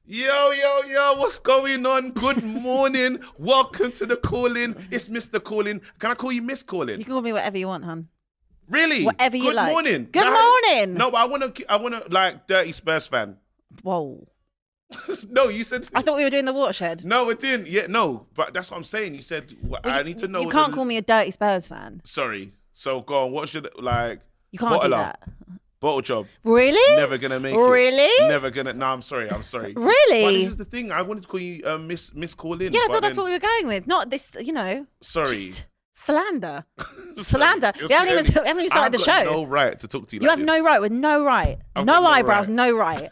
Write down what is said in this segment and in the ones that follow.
Yo, what's going on? Good morning. Welcome to the call-in. It's Mr. Call-in. Can I call you Miss Call-in? You can call me whatever you want, hon. Really? Whatever you like. Good morning. Good morning. No, but I wanna like dirty Spurs fan. Whoa. No, you said. I thought we were doing the watershed. No, it didn't. Yeah, no, but that's what I'm saying. You said I need to know. You can't call me a dirty Spurs fan. Sorry. So go on. What should like? You can't do that. Bottle job. Really? Never gonna make it. Really? Never gonna. No, I'm sorry. Really? But this is the thing. I wanted to call you Miss Call-in. Yeah, I thought that's what we were going with. Not this, Sorry. Just slander. Sorry. We haven't even started the show. I have no right to talk to you You like have this. no right with no right. No eyebrows, no right.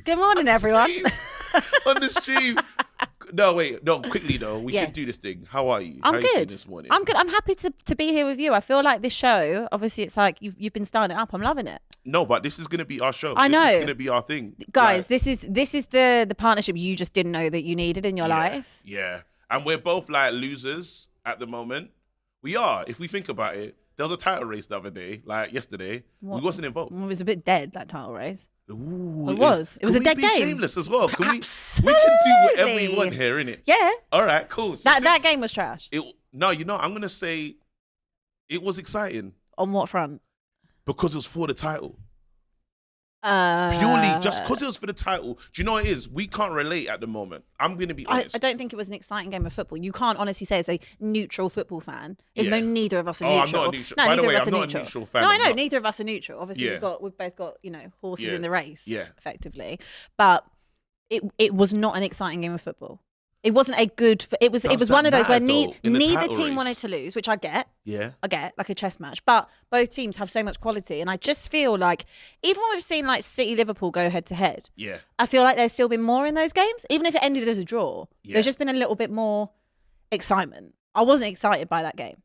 Good morning, everyone. On the stream. No, wait. No, quickly though. We should do this thing. How are you? I'm How good. You doing this morning? I'm good. I'm happy to be here with you. I feel like this show, obviously, it's like you've been starting it up. I'm loving it. No, but this is gonna be our show. I know. This is gonna be our thing, guys. This is the partnership you just didn't know that you needed in your life. Yeah, and we're both like losers at the moment. We are, if we think about it. There was a title race the other day, like yesterday. We wasn't involved. It was a bit dead, that title race. Ooh, It was a dead game. Shameless as well. Can Absolutely. We can do whatever we want here, innit? Yeah. All right, cool. So that game was trash. I'm gonna say it was exciting. On what front? Because it was for the title. Purely just because it was for the title. Do you know what it is? We can't relate at the moment. I'm going to be honest. I don't think it was an exciting game of football. You can't honestly say as a neutral football fan, even though neither of us are neutral. I'm not neutral. No, By the neither way, of us I'm are not neutral. a neutral fan. No, I know, neither of us are neutral. Obviously, Yeah. we've both got horses in the race, effectively. Yeah. But it was not an exciting game of football. It wasn't a good. It was one of those where neither team wanted to lose, which I get. Yeah, I get like a chess match, but both teams have so much quality, and I just feel like even when we've seen like City Liverpool go head to head, I feel like there's still been more in those games, even if it ended as a draw. There's just been a little bit more excitement. I wasn't excited by that game.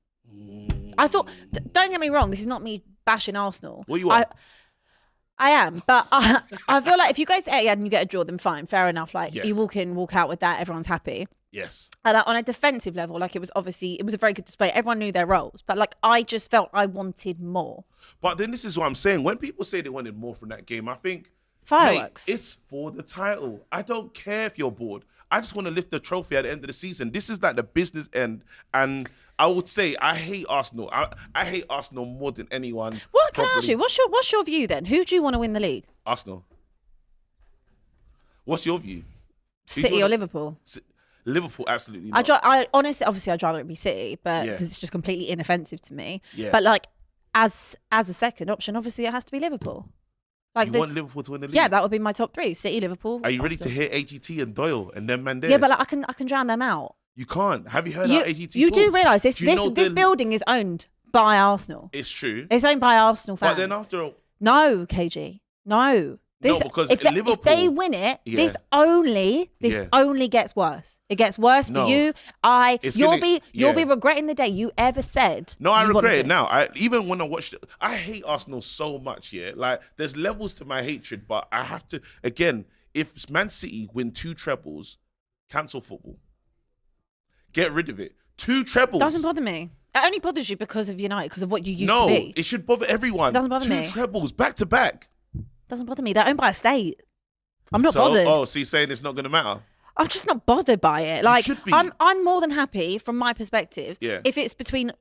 I thought, don't get me wrong, this is not me bashing Arsenal. What you want? I am, but I feel like if you go to Etihad and you get a draw, then fine, fair enough. Like you walk in, walk out with that, everyone's happy. Yes. And on a defensive level, like it was a very good display. Everyone knew their roles, but like I just felt I wanted more. But then this is what I'm saying. When people say they wanted more from that game, I think fireworks. Mate, it's for the title. I don't care if you're bored. I just want to lift the trophy at the end of the season. This is like the business end, and I would say I hate Arsenal. I hate Arsenal more than anyone. What can I ask you? What's your view then? Who do you want to win the league? Arsenal. What's your view? City or Liverpool? Liverpool, absolutely not. I honestly, obviously, I'd rather it be City, but because it's just completely inoffensive to me. Yeah. But like, as a second option, obviously, it has to be Liverpool. Like you want Liverpool to win the league? Yeah, that would be my top three: City, Liverpool. Are you ready to hear AGT and Doyle and them man there? Yeah, but like, I can drown them out. You can't. Have you heard how AGT You talks? do realise this building is owned by Arsenal. It's true. It's owned by Arsenal fans. But then after all... No, KG. No. Because if they win it, this only gets worse. It gets worse for you. You'll be regretting the day you ever said. No, I regret it now. Even when I watched it, I hate Arsenal so much. Yeah, like there's levels to my hatred, but I have to again. If Man City win 2 trebles, cancel football. Get rid of it. 2 trebles doesn't bother me. It only bothers you because of United, because of what you used to be. No, it should bother everyone. It doesn't bother me. 2 trebles back to back. Doesn't bother me. They're owned by a state. I'm not bothered. Oh, so you're saying it's not going to matter? I'm just not bothered by it. Like, should be. I'm more than happy from my perspective. Yeah. If it's between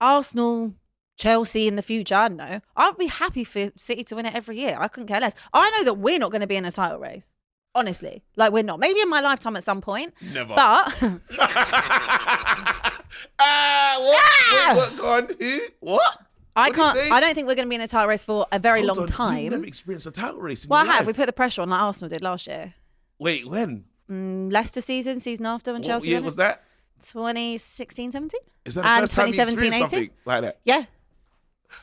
Arsenal, Chelsea in the future, I don't know. I'd be happy for City to win it every year. I couldn't care less. I know that we're not going to be in a title race. Honestly, like we're not. Maybe in my lifetime at some point. Never. But what? Go on. Who? What? I don't think we're going to be in a title race for a very long time. You've never experienced a title race in your life. I have. We put the pressure on like Arsenal did last year. Wait, when? Leicester season after when Chelsea. What year was that? 2016, 17. Is that the first time you experienced 18? something like that? Yeah.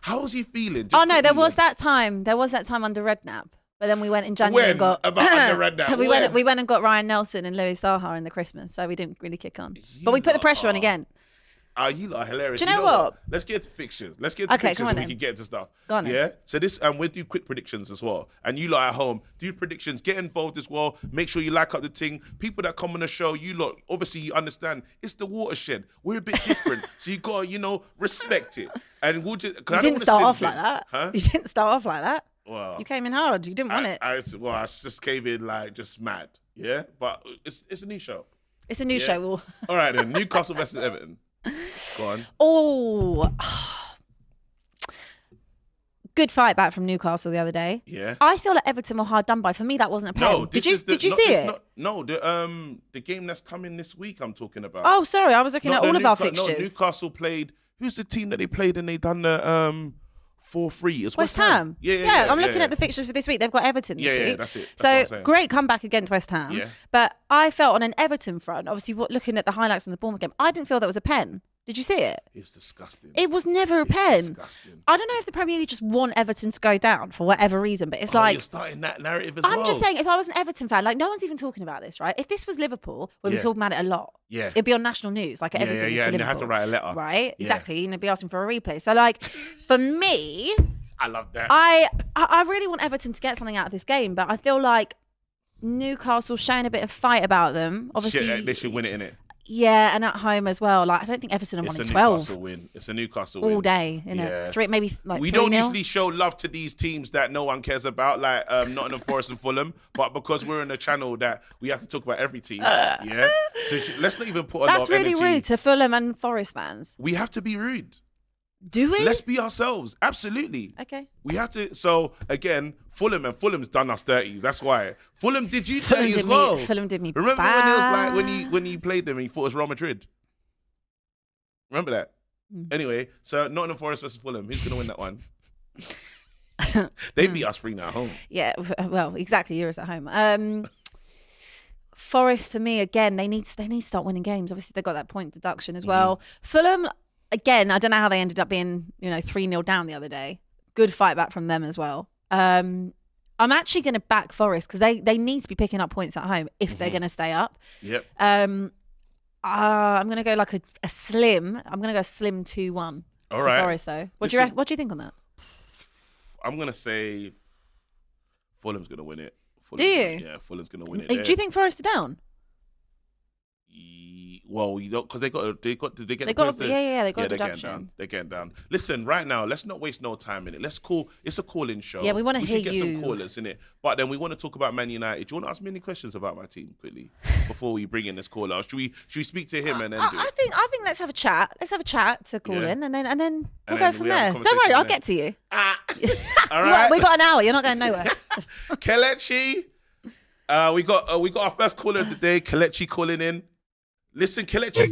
How was you feeling? Oh no, there was that time. There was that time under Redknapp. But then we went in January and got about under Redknapp. We went and got Ryan Nelson and Louis Saha in the Christmas, so we didn't really kick on. But we put the pressure on again. You lot are hilarious. Do you know what? Let's get to fixtures. Let's get to fixtures so we can get into stuff. Go on then. Yeah? So this, we'll do quick predictions as well. And you lot at home, do predictions, get involved as well. Make sure you like up the thing. People that come on the show, you lot, obviously you understand, it's the watershed. We're a bit different. So you got to, respect it. And we'll just... You didn't start off like that. Huh? You didn't start off like that. Well, you came in hard. You didn't want it. I just came in like just mad. Yeah, but it's a new show. It's a new show. All right then. Newcastle versus Everton. Go on. Oh. Good fight back from Newcastle the other day. Yeah. I feel like Everton were hard done by. For me, that wasn't a pen. No, did you see it? The game that's coming this week I'm talking about. Oh, sorry. I was looking at all of our fixtures. No, Newcastle played. Who's the team that they played and they done the 4-3? It's West Ham. Yeah. I'm looking at the fixtures for this week. They've got Everton this week. Yeah, that's it. That's so great comeback against West Ham. Yeah. But I felt on an Everton front, obviously looking at the highlights from the Bournemouth game, I didn't feel that was a pen. Did you see it? It's disgusting. It was never a pen. Disgusting. I don't know if the Premier League just want Everton to go down for whatever reason, but it's like... You're starting that narrative as well. I'm just saying, if I was an Everton fan, like no one's even talking about this, right? If this was Liverpool, we'd be talking about it a lot. Yeah. It'd be on national news, like everything is for Liverpool. And you have to write a letter. Right? Exactly. You'd be asking for a replay. So like, for me... I love that. I really want Everton to get something out of this game, but I feel like Newcastle showing a bit of fight about them. Obviously, they should win it, innit? Yeah, and at home as well. Like I don't think Everton have won in 12. It's a Newcastle win all day. Maybe like we 3-0. Don't usually show love to these teams that no one cares about, like Nottingham Forest and Fulham. But because we're in a channel that we have to talk about every team, So let's not even put a lot of energy. That's really rude to Fulham and Forest fans. We have to be rude. Do we? Let's be ourselves. Absolutely. Okay. We have to. So again, Fulham's done us dirty. That's why Fulham did you dirty as well. Fulham did me. Remember when it was like when you played them and you thought it was Real Madrid. Remember that. Anyway, so Nottingham Forest versus Fulham. Who's gonna win that one? They beat us 3-0 at home. Yeah. Well, exactly. Yours at home. Forest for me again. They need to start winning games. Obviously, they got that point deduction as well. Fulham. Again, I don't know how they ended up being, 3-0 down the other day. Good fight back from them as well. I'm actually going to back Forest because they need to be picking up points at home if they're going to stay up. Yep. I'm going to go like a slim. I'm going to go slim 2-1. All right. Forest though. What do you think on that? I'm going to say Fulham's going to win it. Do you? Yeah, Fulham's going to win it. Do you think Forest are down? Well, you don't, because they got. Did they get? They got deduction. They're getting down. Listen, right now, let's not waste no time in it. Let's call. It's a call-in show. Yeah, we want to hear you. We should get some callers in it, but then we want to talk about Man United. Do you want to ask me any questions about my team quickly before we bring in this caller? Should we speak to him and then? I think let's have a chat. Let's have a chat to call in, and then we'll go from there. Don't worry, I'll get to you. All right. We got an hour. You're not going nowhere. Kelechi, we got our first caller of the day. Kelechi calling in. Listen, Kelechi,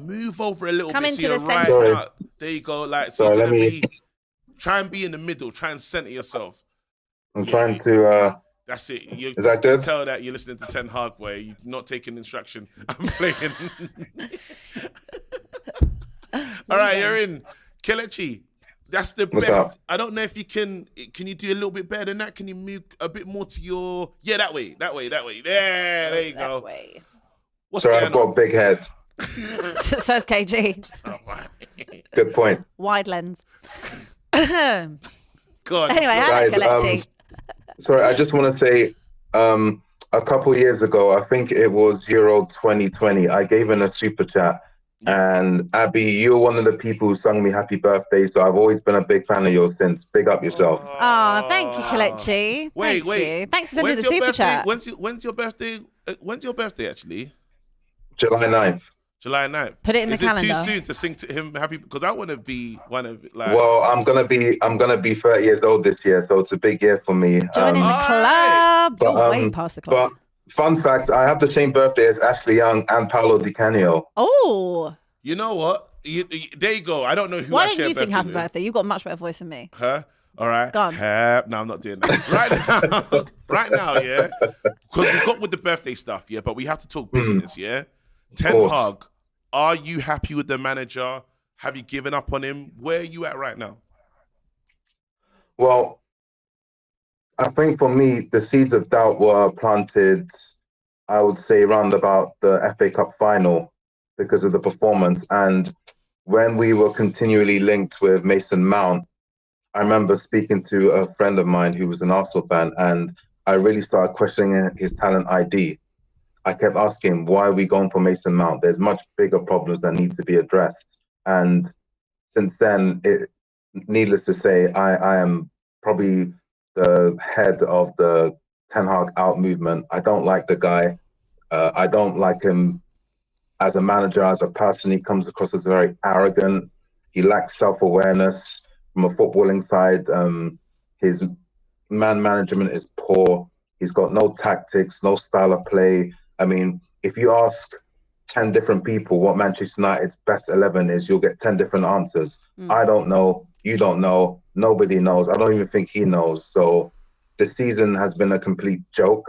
move over a little bit. Come into so the center. Right, there you go. Like, so try and be in the middle. Try and center yourself. I'm trying to. That's it. Is that good? Tell that you're listening to Ten Hag where you're not taking instruction. I'm playing. All right, you're in. Kelechi, that's the What's best. up? I don't know if you can you do a little bit better than that? Can you move a bit more to your... Yeah, that way. There you go. That way. What's Sorry, going I've got a big head. Says KG. Good point. Wide lens. Go on. Anyway, hello, Kelechi. Sorry, I just want to say, a couple of years ago, I think it was Euro 2020, I gave in a super chat. And Abby, you're one of the people who sung me happy birthday, so I've always been a big fan of yours since. Big up yourself. Oh, thank you, Kelechi. Wait. Thanks for sending the super chat. When's your birthday? When's your birthday, actually? July 9th. July 9th. Put it in the calendar. Is it too soon to sing to him happy? Because I want to be one of like. Well, I'm gonna be 30 years old this year, so it's a big year for me. Joining the club. You're way past the club. But fun fact, I have the same birthday as Ashley Young and Paolo Di Canio. Oh. You know what? There you go. I don't know who. Why didn't you sing happy birthday? You've got a much better voice than me. Huh? All right. Go on. No, I'm not doing that. Right now, yeah. Because we got with the birthday stuff, yeah, but we have to talk business, yeah? Ten Hag, are you happy with the manager? Have you given up on him? Where are you at right now? Well, I think for me, the seeds of doubt were planted, I would say, around about the FA Cup final because of the performance. And when we were continually linked with Mason Mount, I remember speaking to a friend of mine who was an Arsenal fan, and I really started questioning his talent ID. I kept asking, why are we going for Mason Mount? There's much bigger problems that need to be addressed. And since then, needless to say, I am probably the head of the Ten Hag out movement. I don't like the guy. I don't like him as a manager, as a person. He comes across as very arrogant. He lacks self-awareness from a footballing side. His man management is poor. He's got no tactics, no style of play. I mean, if you ask 10 different people what Manchester United's best 11 is, you'll get 10 different answers. I don't know. You don't know. Nobody knows. I don't even think he knows. So the season has been a complete joke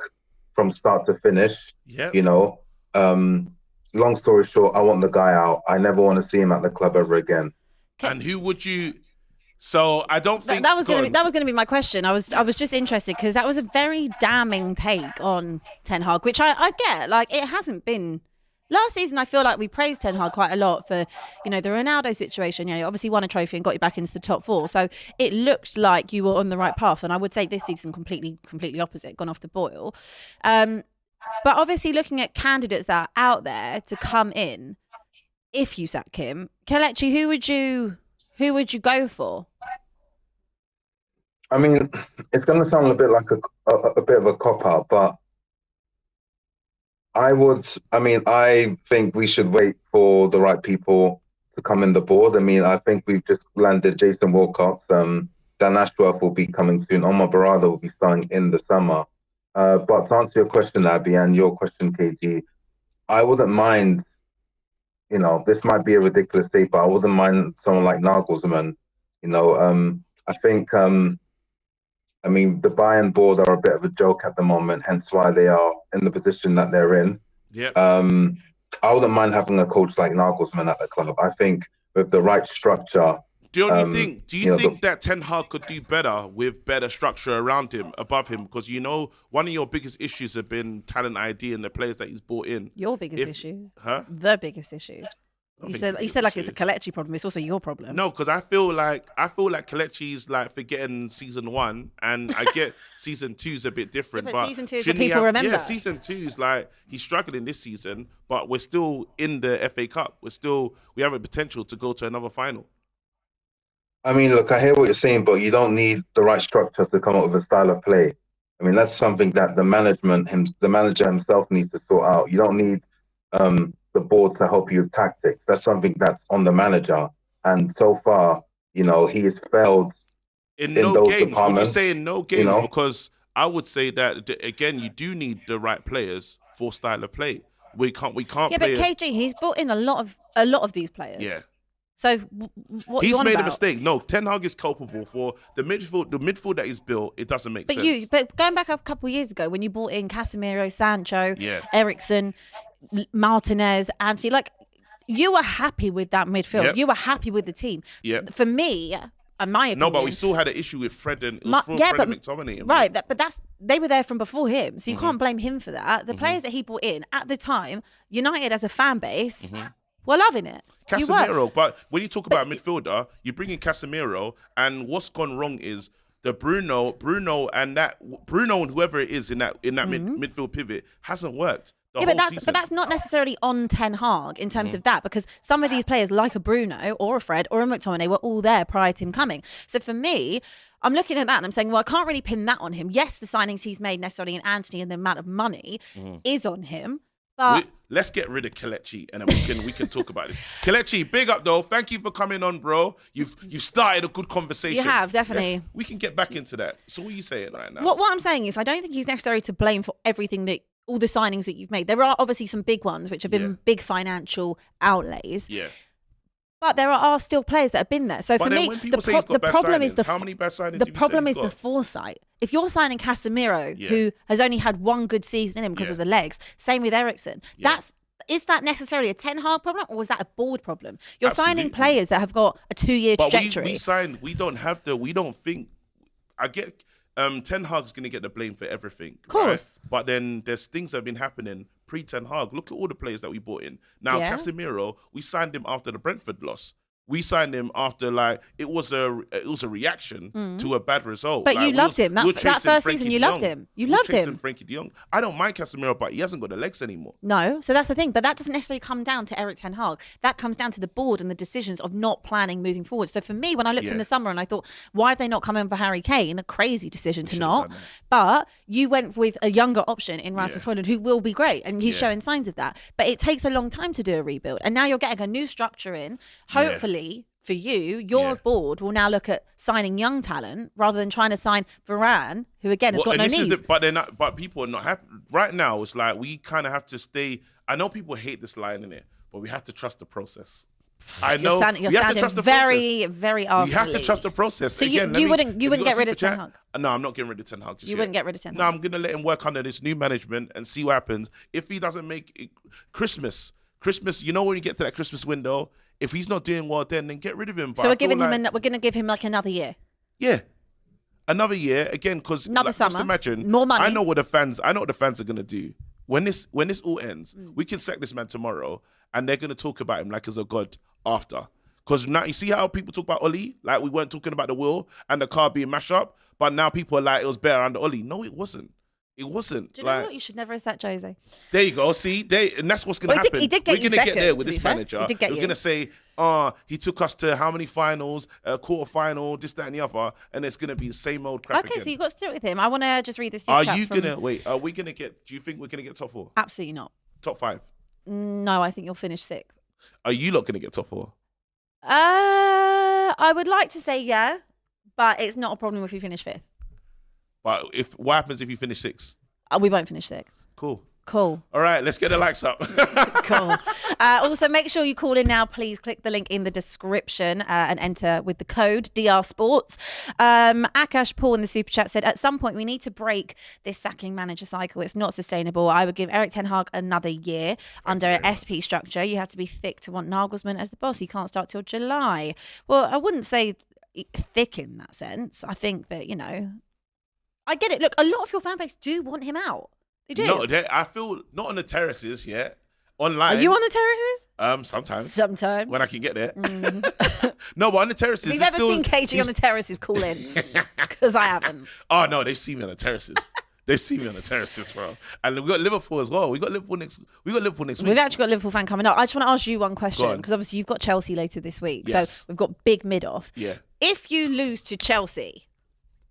from start to finish. Yeah. You know, long story short, I want the guy out. I never want to see him at the club ever again. And who would you? So I don't think that was going to be my question. I was just interested because that was a very damning take on Ten Hag, which I get. Like, it hasn't been. Last season, I feel like we praised Ten Hag quite a lot for, the Ronaldo situation. Obviously won a trophy and got you back into the top 4. So it looked like you were on the right path. And I would say this season completely opposite, gone off the boil. But obviously looking at candidates that are out there to come in, if you sack him, Kelechi, who would you go for? I mean, it's going to sound a bit like a bit of a cop-out, but I think we should wait for the right people to come in the board. I mean, I think we've just landed Jason Wilcox. Dan Ashworth will be coming soon. Omar Barada will be starting in the summer. But to answer your question, Abby, and your question, KG, I wouldn't mind, this might be a ridiculous take, but I wouldn't mind someone like Nagelsmann. I think, the Bayern board are a bit of a joke at the moment, hence why they are in the position that they're in. Yeah. I wouldn't mind having a coach like Nagelsmann at the club. I think with the right structure. Do you think that Ten Hag could do better with better structure around him, above him? Because one of your biggest issues have been talent ID and the players that he's brought in. Your biggest issues? Huh? The biggest issues. You said like it's a Kelechi problem. It's also your problem. No, because I feel like Kelechi's like forgetting season 1, and I get season 2's a bit different. Yeah, but season 2 is what people remember. Yeah, season 2's like he's struggling this season, but we're still in the FA Cup. We have a potential to go to another final. I mean, look, I hear what you're saying, but you don't need the right structure to come up with a style of play. I mean, that's something that the manager himself needs to sort out. You don't need the board to help you with tactics. That's something that's on the manager. And so far, he has failed in those games. Would you say in no games? Because I would say that again, you do need the right players for style of play. We can't. Yeah, but KG, he's brought in a lot of these players. Yeah. So what he's made about? A mistake. No, Ten Hag is culpable for the midfield that he's built. It doesn't make sense. But going back a couple of years ago, when you brought in Casemiro, Sancho, Eriksen, Martinez, Anthony, like you were happy with that midfield. Yep. You were happy with the team. Yeah. For me, in my opinion, no, but we still had an issue with Fred and McTominay. Right, but they were there from before him, so you can't blame him for that. The players that he brought in at the time, United as a fan base. We're loving it. Casemiro, but when you talk about midfielder, you bring in Casemiro, and what's gone wrong is the Bruno and whoever it is in that midfield pivot hasn't worked. But that's not necessarily on Ten Hag in terms of that, because some of these players, like a Bruno or a Fred or a McTominay, were all there prior to him coming. So for me, I'm looking at that and I'm saying, well, I can't really pin that on him. Yes, the signings he's made necessarily in Anthony and the amount of money is on him. But let's get rid of Kelechi and then we can talk about this. Kelechi, big up though. Thank you for coming on, bro. You've started a good conversation. You have, definitely. We can get back into that. So what are you saying right now? What I'm saying is I don't think he's necessarily to blame for everything that all the signings that you've made. There are obviously some big ones which have been big financial outlays. Yeah. But there are still players that have been there. So for me, the problem is how many bad signings? The problem is the foresight. If you're signing Casemiro, who has only had one good season in him because of the legs, same with Eriksen. Is that necessarily a Ten Hag problem, or is that a board problem? You're signing players that have got a 2-year trajectory. We don't think. I get Ten Hag's going to get the blame for everything. Of course. Right? But then there's things that have been happening pre-Ten Hag. Look at all the players that we brought in. Now, Casemiro, we signed him after the Brentford loss. We signed him after it was a reaction to a bad result. But you loved him. That first season, you loved him. You loved him. Frankie de Jong. I don't mind Casemiro, but he hasn't got the legs anymore. No, so that's the thing. But that doesn't necessarily come down to Erik Ten Hag. That comes down to the board and the decisions of not planning moving forward. So for me, when I looked in the summer and I thought, why have they not come in for Harry Kane? A crazy decision to not. But you went with a younger option in Rasmus Højlund, who will be great, and he's showing signs of that. But it takes a long time to do a rebuild, and now you're getting a new structure in. Hopefully. For you, your board will now look at signing young talent rather than trying to sign Varane, who again has got no knees. But people are not happy right now. It's like we kind of have to stay. I know people hate this line in it, but we have to trust the process. I know you're sounding very, very Arsenal. We have to trust the process. So you wouldn't get rid of Ten Hag? No, I'm not getting rid of Ten Hag. You wouldn't get rid of Ten Hag? No, I'm gonna let him work under this new management and see what happens. If he doesn't make it, Christmas, you know when you get to that Christmas window. If he's not doing well, then get rid of him. But so we're going to give him like another year. Yeah, another year again because another summer. Just imagine more money. I know what the fans are going to do when this all ends. We can sack this man tomorrow, and they're going to talk about him like he's a god after. Because now you see how people talk about Oli, like we weren't talking about the wheel and the car being mashed up, but now people are like it was better under Oli. No, it wasn't. It wasn't. Do you know what? You should never have sacked Jose. There you go. See, and that's what's going to happen. He did get We're going to get there with this manager. We're going to say, he took us to how many finals, quarterfinal, this, that, and the other, and it's going to be the same old crap again. So you got to stick with him. I want to just read this. Are we going to get? Do you think we're going to get top 4? Absolutely not. Top 5? No, I think you'll finish 6th. Are you not going to get top 4? I would like to say yeah, but it's not a problem if we finish 5th. But what happens if you finish 6th? We won't finish 6th. Cool. All right, let's get the likes up. Cool. Also, make sure you call in now. Please click the link in the description and enter with the code DR Sports. Akash Paul in the super chat said, at some point we need to break this sacking manager cycle. It's not sustainable. I would give Erik Ten Hag another year under an SP structure. You have to be thick to want Nagelsmann as the boss. He can't start till July. Well, I wouldn't say thick in that sense. I think that, I get it. Look, a lot of your fan base do want him out. They do. No, I feel not on the terraces yet. Online. Are you on the terraces? Sometimes. Sometimes. When I can get there. No, but on the terraces. If you've ever seen KG on the terraces, call in. Because I haven't. Oh, no, they see me on the terraces. They see me on the terraces, bro. And we got Liverpool as well. We got Liverpool next week. We've actually got a Liverpool fan coming up. I just want to ask you one question, because obviously you've got Chelsea later this week. Yes. So we've got big mid-off. Yeah. If you lose to Chelsea,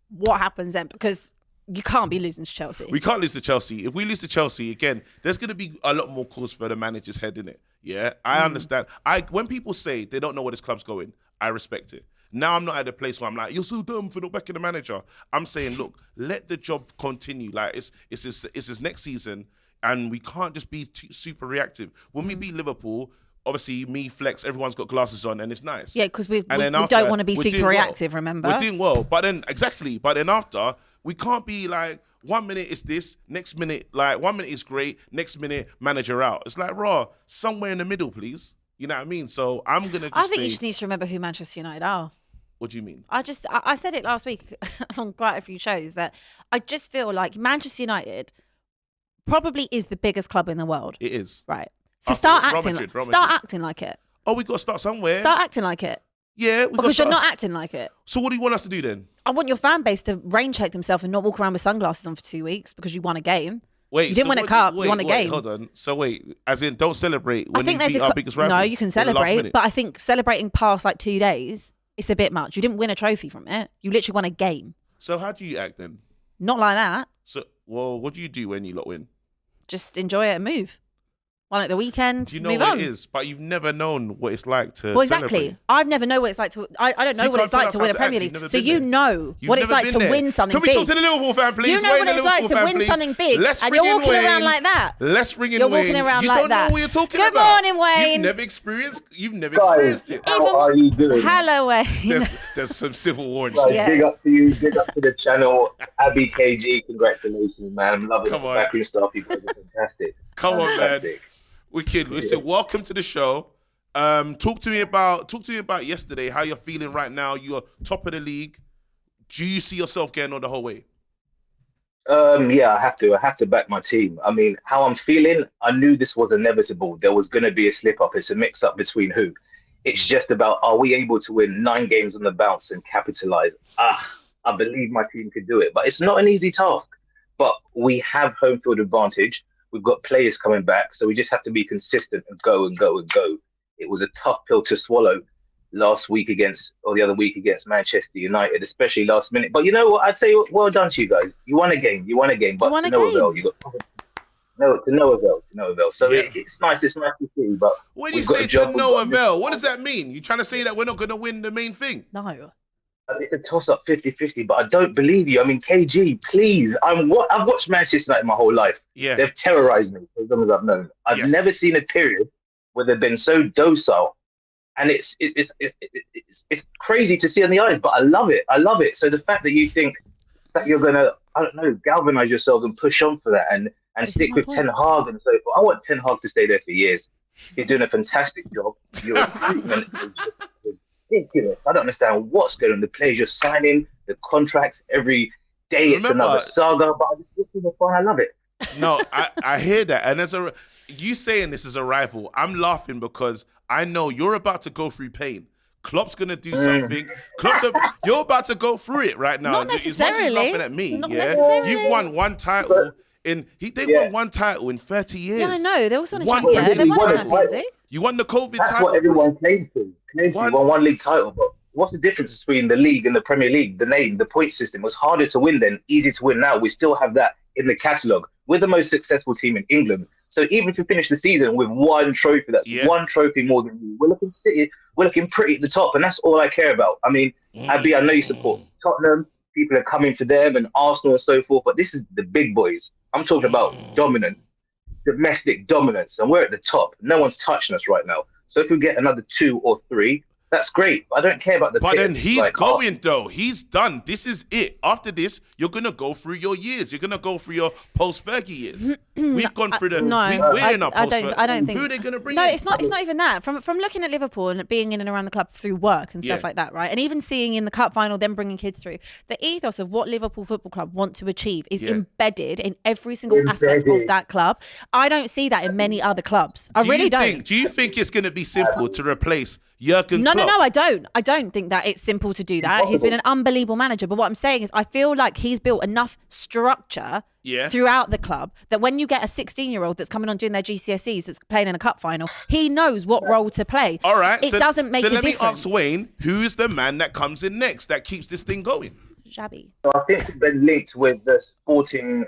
what happens then? Because you can't be losing to Chelsea. We can't lose to Chelsea. If we lose to Chelsea, again, there's going to be a lot more cause for the manager's head in it. Yeah, I understand. When people say they don't know where this club's going, I respect it. Now I'm not at a place where I'm like, you're so dumb for not backing the manager. I'm saying, look, let the job continue. Like it's his next season, and we can't just be super reactive. When we beat Liverpool, obviously, me, Flex, everyone's got glasses on, and it's nice. Yeah, because we don't want to be super reactive, remember? We're doing well. But then after, we can't be like, 1 minute is this, next minute, 1 minute is great, next minute, manager out. It's like, somewhere in the middle, please. You know what I mean? So I'm going to just I think you just need to remember who Manchester United are. What do you mean? I said it last week on quite a few shows that I just feel like Manchester United probably is the biggest club in the world. It is. Right. So start acting like it. Oh, we got to start somewhere. Start acting like it. Yeah. Because you're not acting like it. So what do you want us to do then? I want your fan base to rain check themselves and not walk around with sunglasses on for 2 weeks because you won a game. Wait, you didn't win a cup, you won a game. Hold on. So as in don't celebrate when you beat our biggest rival? No, you can celebrate, but I think celebrating past 2 days, it's a bit much. You didn't win a trophy from it. You literally won a game. So how do you act then? Not like that. So, what do you do when you lot win? Just enjoy it and move. One at the weekend, you know move what on. it is, but you've never known what it's like to exactly. celebrate. I've never known what it's like to. I don't know what it's like to win a Premier League. So you know what it's like to win something big. Can we talk to the Liverpool fan, please? You know what it's like to win something big, and you're walking around like that. Let's bring in Wayne. You're walking around like that. You don't know what you're talking about. Good morning, Wayne. You've never experienced it. How are you doing? Hello, Wayne. There's some civil war. Big up to you. Big up to the channel. Abbi KG, congratulations, man. I'm loving the backroom stuff. You guys are fantastic. Come on, man. Wicked. Listen, welcome to the show. Talk to me about yesterday. How you're feeling right now? You're top of the league. Do you see yourself getting on the whole way? Yeah, I have to back my team. I mean, how I'm feeling, I knew this was inevitable. There was going to be a slip up. It's a mix up between who. It's just about, are we able to win 9 games on the bounce and capitalize? I believe my team could do it, but it's not an easy task. But we have home field advantage. We've got players coming back, so we just have to be consistent and go and go and go. It was a tough pill to swallow the other week against Manchester United, especially last minute. But you know what? I'd say well done to you guys. You won a game. But to no avail. You got to no avail. So it's nice. It's nice to see. But when you say to no avail, what does that mean? You trying to say that we're not going to win the main thing? No. It's a toss-up 50-50, but I don't believe you. I mean, KG, please. I've watched Manchester United my whole life. Yeah. They've terrorized me as long as I've known. I've never seen a period where they've been so docile. And it's crazy to see on the eyes, but I love it. I love it. So the fact that you think that you're going to, I don't know, galvanize yourself and push on for that and stick with Ten Hag and so forth. I want Ten Hag to stay there for years. He's doing a fantastic job. Your recruitment is ridiculous. I don't understand what's going on. The players you're signing, the contracts, every day it's another saga, but this is fun. I love it. No, I hear that. And you saying this is a rival, I'm laughing because I know you're about to go through pain. Klopp's going to do something. You're about to go through it right now. Not necessarily. As much as laughing at me, necessarily. You've won one title. They won one title in 30 years. Yeah, I know. They also won a Champions League. You won the COVID title. That's what everyone claims to. Won one league title, but what's the difference between the league and the Premier League? The name, the point system. It was harder to win then, easy to win now. We still have that in the catalogue. We're the most successful team in England. So even if we finish the season with one trophy, that's one trophy more than you. We're looking pretty at the top, and that's all I care about. I mean, Abbi, I know you support Tottenham. People are coming to them and Arsenal and so forth, but this is the big boys. I'm talking about domestic dominance, and we're at the top. No one's touching us right now. So if we get another 2 or 3, that's great. I don't care about the But tips. then he's going, though. He's done. This is it. After this, you're going to go through your years. You're going to go through your post-Fergie years. We've gone through the... we're in our post-Fergie. I don't think... Who are they going to bring No, in? it's not even that. From looking at Liverpool and being in and around the club through work and stuff like that, right? And even seeing in the cup final, them bringing kids through, the ethos of what Liverpool Football Club want to achieve is embedded in every single aspect of that club. I don't see that in many other clubs. I really don't. Do you think it's going to be simple to replace Jurgen Klopp? No, I don't. I don't think that it's simple to do that. He's been an unbelievable manager. But what I'm saying is I feel like he's built enough structure throughout the club that when you get a 16-year-old that's coming on doing their GCSEs that's playing in a cup final, he knows what role to play. All right. It doesn't make a difference. So let me ask Wayne, who's the man that comes in next that keeps this thing going? Abbi. So I think we've been linked with the Sporting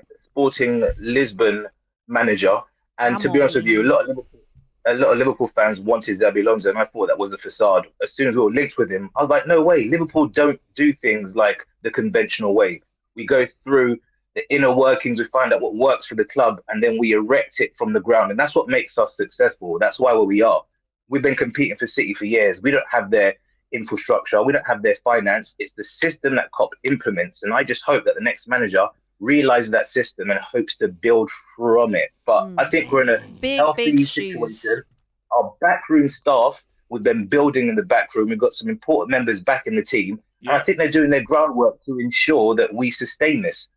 Lisbon manager. And to be honest with you, a lot of Liverpool fans wanted Xabi Alonso, and I thought that was the facade. As soon as we were linked with him, I was like, no way. Liverpool don't do things like the conventional way. We go through the inner workings, we find out what works for the club, and then we erect it from the ground. And that's what makes us successful. That's why we are. We've been competing for City for years. We don't have their infrastructure. We don't have their finance. It's the system that Klopp implements. And I just hope that the next manager realizes that system and hopes to build from it. But I think we're in a healthy situation. Our backroom staff, we've been building in the back room. We've got some important members back in the team. And I think they're doing their groundwork to ensure that we sustain this.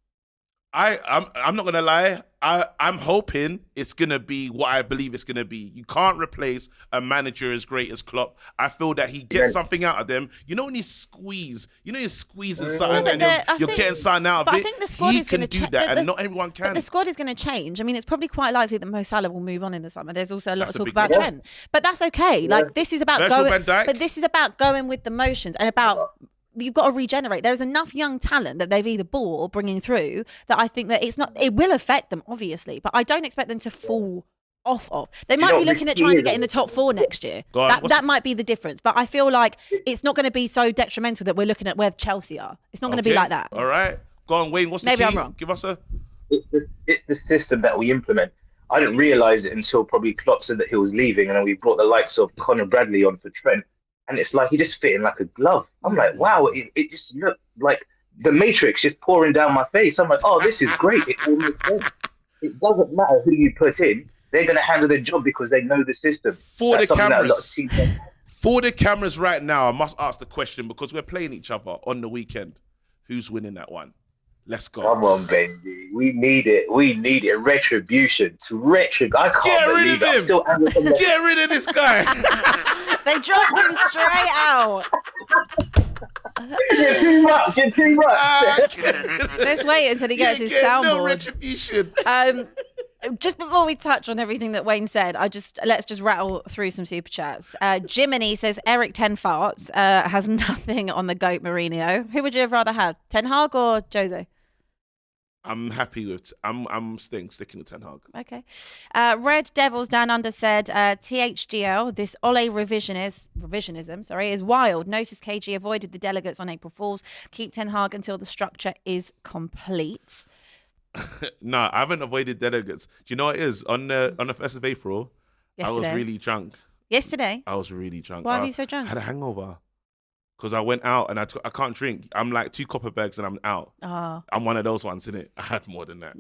I'm not gonna lie. I'm hoping it's gonna be what I believe it's gonna be. You can't replace a manager as great as Klopp. I feel that he gets something out of them. You know when he's squeezing something and you're getting something out of it. I think the squad is going to do that, and not everyone can. But the squad is going to change. I mean, it's probably quite likely that Mo Salah will move on in the summer. There's also a lot of talk about Trent, but that's okay. Like this is about going. But this is about going with the motions and about. You've got to regenerate. There's enough young talent that they've either bought or bringing through that I think that it will affect them, obviously, but I don't expect them to fall off. They might be looking at trying to get in the top 4 next year. That might be the difference. But I feel like it's not going to be so detrimental that we're looking at where Chelsea are. It's not going to be like that. All right. Go on, Wayne. What's the key? Maybe I'm wrong. Give us a... It's the system that we implement. I didn't realise it until probably Klopp said that he was leaving, and then we brought the likes of Conor Bradley on for Trent. And it's like he just fit in like a glove. I'm like, wow, it just looked like the Matrix just pouring down my face. I'm like, oh, this is great. It all makes sense. It doesn't matter who you put in. They're going to handle their job because they know the system. For the cameras right now, I must ask the question because we're playing each other on the weekend. Who's winning that one? Let's go. Come on, baby. We need it. Retribution. I can't believe it. Get rid of him. Get rid of this guy. They dropped him straight out. You're too much. Let's wait until he gets his soundboard. No retribution. Just before we touch on everything that Wayne said, let's just rattle through some super chats. Jiminy says Eric Ten Farts has nothing on the GOAT Mourinho. Who would you have rather had, Ten Hag or Jose? I'm happy with. I'm sticking with Ten Hag. Okay. Red Devils Down Under said THGL. This Ole revisionism. Is wild. Notice KG avoided the delegates on April Fools. Keep Ten Hag until the structure is complete. No, I haven't avoided delegates. Do you know what it is? On the 1st of April, Yesterday. I was really drunk. Yesterday? I was really drunk. Why were you so drunk? I had a hangover. Because I went out and I can't drink. I'm like 2 Copperbergs and I'm out. Oh. I'm one of those ones, innit? I had more than that.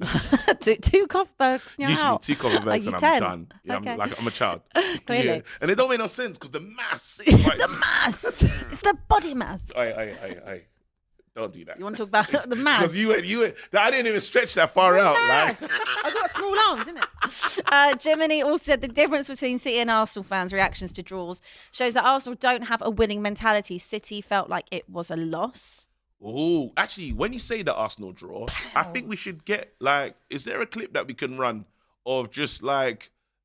two Copperbergs. Usually out. 2 Copperbergs and 10? I'm done. Yeah, Okay. I'm a child. Clearly. Yeah. And it don't make no sense because the mass. The mass. It's the body mass. Aye. Don't do that. You want to talk about the mass? Because you went. I didn't even stretch that far out. Mass. Like. I've got small arms, innit? Jiminy also said the difference between City and Arsenal fans' reactions to draws shows that Arsenal don't have a winning mentality. City felt like it was a loss. Oh, actually, when you say the Arsenal draw, I think we should get is there a clip that we can run of just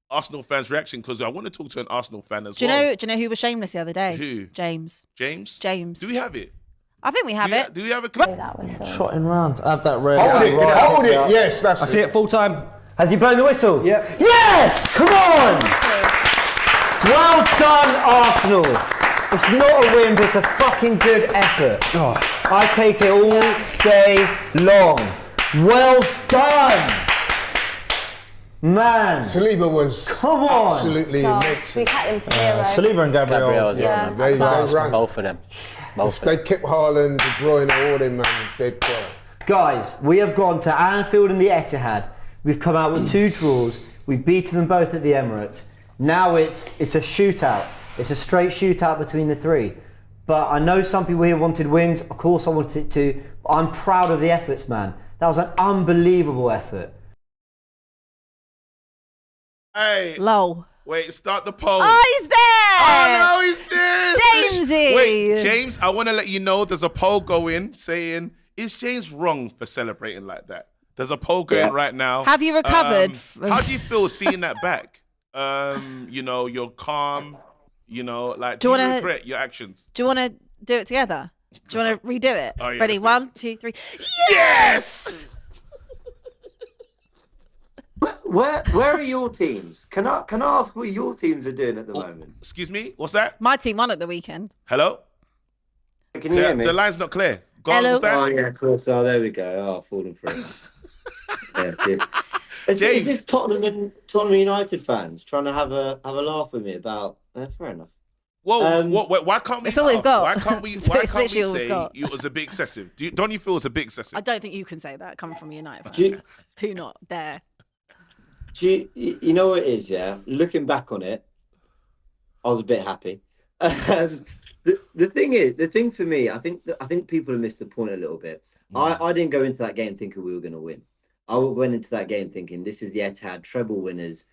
Arsenal fans' reaction? Because I want to talk to an Arsenal fan as well. Do you know who was shameless the other day? Who? James. James? Do we have it? I think we have it. Do we have a clip? Trotting round. I have that red. Hold it. Yes, that's it. I see it full time. Has he blown the whistle? Yeah. Yes! Come on! Well done, Arsenal. It's not a win, but it's a fucking good effort. Oh. I take it all day long. Well done! Man. Saliba was absolutely immense. We cut him to 0. Saliba and Gabriel. Yeah. They ran. Both of them. They kept Haaland, De Bruyne, all them, man. Dead quiet. Guys, we have gone to Anfield and the Etihad. We've come out with 2 draws. We've beaten them both at the Emirates. Now it's a shootout. It's a straight shootout between the 3. But I know some people here wanted wins. Of course I wanted to. But I'm proud of the efforts, man. That was an unbelievable effort. Hey. Lol. Wait, start the poll. Oh, he's there! Oh, no, he's there! Jamesy! Wait, James, I want to let you know there's a poll going saying, is James wrong for celebrating like that? There's a poll going right now. Have you recovered? How do you feel seeing that back? You're calm, do you regret your actions? Do you want to do it together? Do you want to redo it? Oh, yeah, Ready? 1, 2, 3. Yes! Where are your teams? Can I ask what your teams are doing at the moment? Excuse me? What's that? My team won at the weekend. Hello? Can you hear me? The line's not clear. Go Hello? on, what's that? Oh yeah, of course. Oh, there we go. Oh, falling through. Yeah, good. Is this Tottenham United fans trying to have a laugh with me about? Fair enough. Whoa, why can't we? It's all we've got. Why can't we? It's Why can't we literally all we've say got. it was a bit excessive? Don't you feel it's a bit excessive? I don't think you can say that coming from a United fan. Do not dare. You know what it is, yeah? Looking back on it, I was a bit happy. The thing for me, I think people have missed the point a little bit. I didn't go into that game thinking we were going to win. I went into that game thinking this is the Etihad treble winners.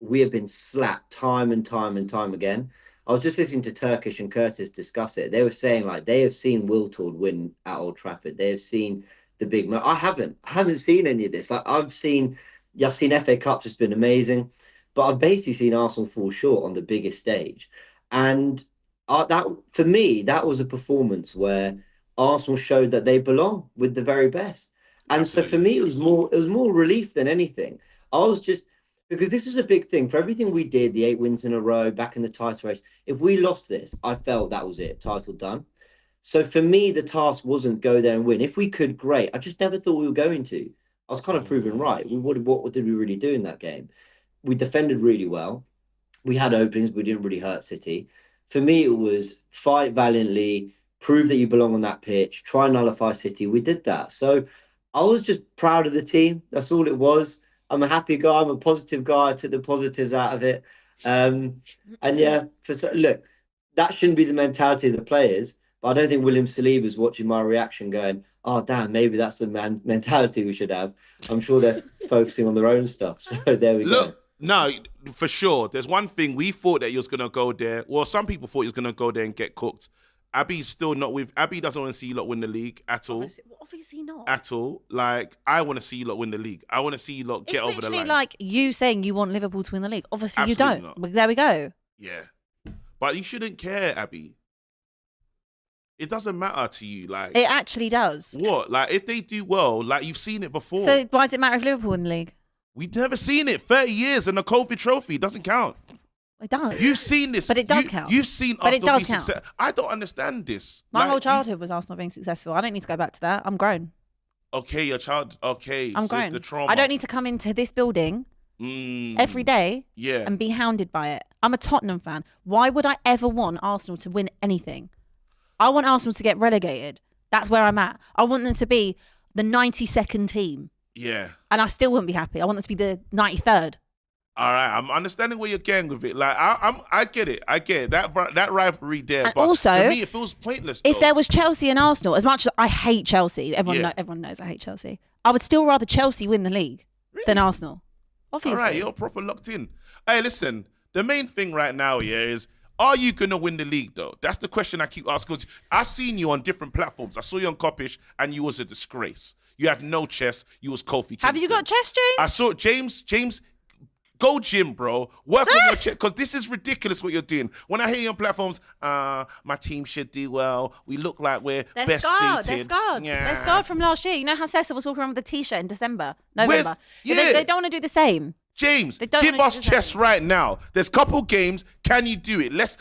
We have been slapped time and time again. I was just listening to Turkish and Curtis discuss it. They were saying they have seen Wiltord win at Old Trafford. They have seen the big. I haven't seen any of this. I've seen FA Cups. It's been amazing, but I've basically seen Arsenal fall short on the biggest stage, and that for me that was a performance where Arsenal showed that they belong with the very best. And Absolutely. So for me, it was more relief than anything. I was just, because this was a big thing for everything we did, the 8 wins in a row, back in the title race. If we lost this, I felt that was it, title done. So for me, the task wasn't go there and win. If we could, great. I just never thought we were going to. I was kind of proven right. What did we really do in that game? We defended really well. We had openings, but we didn't really hurt City. For me, it was fight valiantly, prove that you belong on that pitch, try and nullify City. We did that. So I was just proud of the team. That's all it was. I'm a happy guy. I'm a positive guy. I took the positives out of it. And yeah, look, that shouldn't be the mentality of the players. But I don't think William Saliba's watching my reaction going, oh, damn, maybe that's the mentality we should have. I'm sure they're focusing on their own stuff. So there we go. No, for sure. There's one thing we thought that he was gonna go there. Well, some people thought he was gonna go there and get cooked. Abby's still not with. Abby doesn't want to see you lot win the league at all. Obviously not. At all. Like, I want to see you lot win the league. I want to see you lot get over the line. It's like you saying you want Liverpool to win the league. Obviously Absolutely you don't. not. But there we go. Yeah. But you shouldn't care, Abby. It doesn't matter to you. Like, It actually does. what? Like, if they do well, like, you've seen it before. So why does it matter if Liverpool win the league? We've never seen it. 30 years and a COVID trophy doesn't count. It does. You've seen this. But it does count. You've seen But it Arsenal does be count. success. I don't understand this. My Like, whole childhood was Arsenal being successful. I don't need to go back to that. I'm grown. Okay, your child. Okay, I'm so it's grown. the trauma. I don't need to come into this building every day Yeah. and be hounded by it. I'm a Tottenham fan. Why would I ever want Arsenal to win anything? I want Arsenal to get relegated. That's where I'm at. I want them to be the 92nd team. Yeah. And I still wouldn't be happy. I want them to be the 93rd. All right, I'm understanding where you're getting with it. Like, I get it. I get it. That rivalry there. And but also, to me, it feels pointless. If though. there was Chelsea and Arsenal, as much as I hate Chelsea, everyone knows I hate Chelsea. I would still rather Chelsea win the league than Arsenal. Obviously. All right, you're proper locked in. Hey, listen, the main thing right now, is, are you going to win the league, though? That's the question I keep asking. Because I've seen you on different platforms. I saw you on Coppish, and you was a disgrace. You had no chest. You was Kofi Kingston. Have you got chest, James? I saw James, go gym, bro. Work on your chest, because this is ridiculous what you're doing. When I hear you on platforms, my team should do well. We look like we're best suited. They're scarred. Yeah. They're scarred from last year. You know how Cecil was walking around with a T-shirt in November? Yeah. They don't want to do the same. James, They don't give wanna us do the chess same. right now. There's a couple games. Can you do it? Let's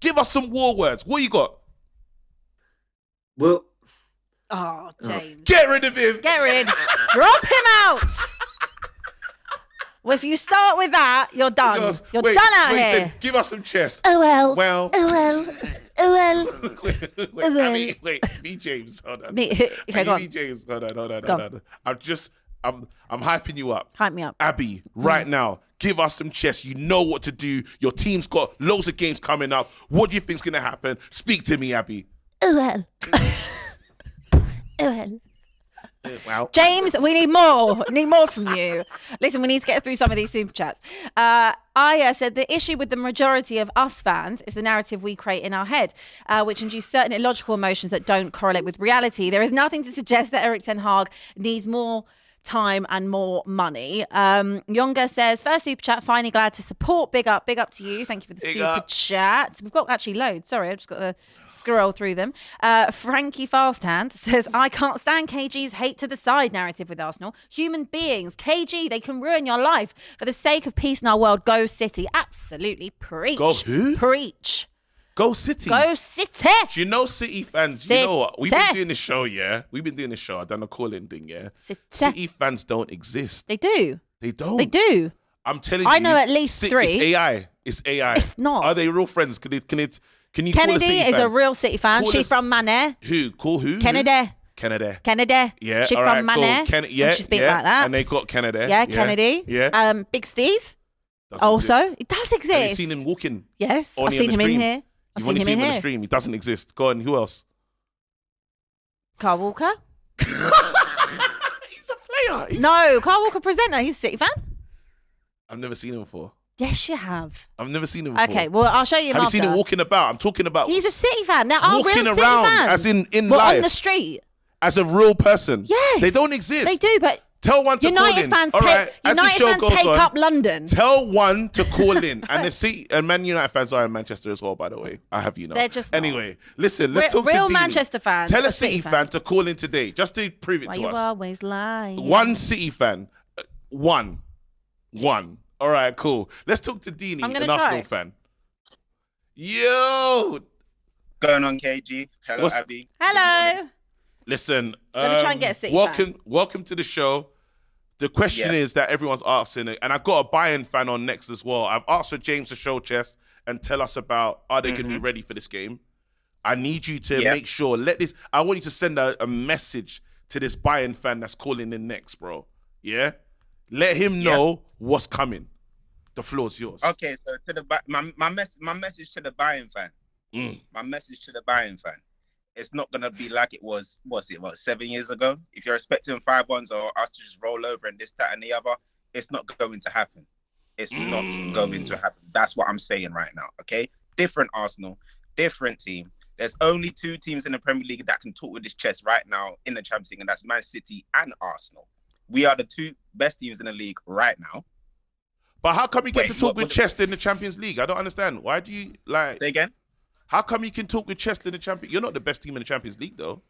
give us some war words. What you got? Well, Oh, James. Get rid of him. Get rid. Drop him out. Well, if you start with that, you're done. Because- You're wait, done out wait, here. Sid, give us some chess. Oh well. Well. Oh well. Oh well. wait, well. I mean, wait, me, James. Hold on. Okay, go on. Me, James. Hold on. Go On. I'm hyping you up. Hype me up. Abby, right now, give us some chess. You know what to do. Your team's got loads of games coming up. What do you think's gonna happen? Speak to me, Abby. Oh well. Oh well. Well, James, we need more. Need more from you. Listen, we need to get through some of these super chats. Aya said the issue with the majority of us fans is the narrative we create in our head, which induce certain illogical emotions that don't correlate with reality. There is nothing to suggest that Erik Ten Hag needs more time and more money. Yonga says, first super chat, finally glad to support. Big up to you. Thank you for the super chat. We've got actually loads. Sorry, I've just got to scroll through them. Frankie Fasthand says, I can't stand KG's hate to the side narrative with Arsenal. Human beings, KG, they can ruin your life. For the sake of peace in our world, go City. Absolutely preach. Go who? Preach. Go City. Go City. Do you know City fans? You know what? We've been doing this show, yeah? We've been doing this show. I've done a call-in thing, yeah? City fans don't exist. They do. They don't. They do. I'm telling you. I know at least three. It's AI. It's AI. It's not. Are they real friends? Can you call a Kennedy City is fan? a real City fan. Call She's us- from Mané. Who? Call who? Kennedy. Kennedy. Kennedy. Yeah, She's all from right, Mané. cool. Yeah, and she speaks yeah. like that. And they got Kennedy. Yeah, Kennedy. Yeah. Big Steve. Doesn't Also, exist. it does Have you exist. seen him walking? Yes, Only I've on seen the him in stream. here. I've You've seen only him seen in him on the here. stream. He doesn't exist. Go on. Who else? Carl Walker. He's a player. No, Carl Walker presenter. He's a City fan. I've never seen him before. Yes, you have. I've never seen him before. Okay, well, I'll show you him Have you after. seen him walking about? I'm talking about He's a City fan. There are walking real City around, fans. as in well, life, on the street. as a real person. Yes. They don't exist. They do, but Tell one to call United in. fans All take right, as the United show fans goes take on, up London. Tell one to call in, and the City and Man United fans are in Manchester as well. By the way, I have you know. They're just not. Anyway. Listen, let's talk to Real Dean. Manchester fans. Tell are a City fan fans. to call in today, just to prove it Why to you us. always lying? One City fan, one. All right, cool. Let's talk to Deanie, I'm gonna an Arsenal try. fan. Yo, Going on, KG. Hello, What's- Abby. Hello. listen. Let me try and get a City welcome to the show. The question is that everyone's asking, and I've got a Bayern fan on next as well. I've asked for James to show chess and tell us about are they going to be ready for this game. I need you to make sure. I want you to send a message to this Bayern fan that's calling in next, bro. Yeah, let him know what's coming. The floor's yours. Okay, so to my message to the Bayern fan. My message to the Bayern fan. It's not gonna be like it was. What's it? What, 7 years ago? If you're expecting 5-1s or us to just roll over and this, that, and the other, it's not going to happen. It's not going to happen. That's what I'm saying right now. Okay, different Arsenal, different team. There's only 2 teams in the Premier League that can talk with this chest right now in the Champions League, and that's Man City and Arsenal. We are the 2 best teams in the league right now. But how come you get to talk with chest in the Champions League? I don't understand. Why do you like? Say again? How come you can talk with chest in the Champions? You're not the best team in the Champions League, though.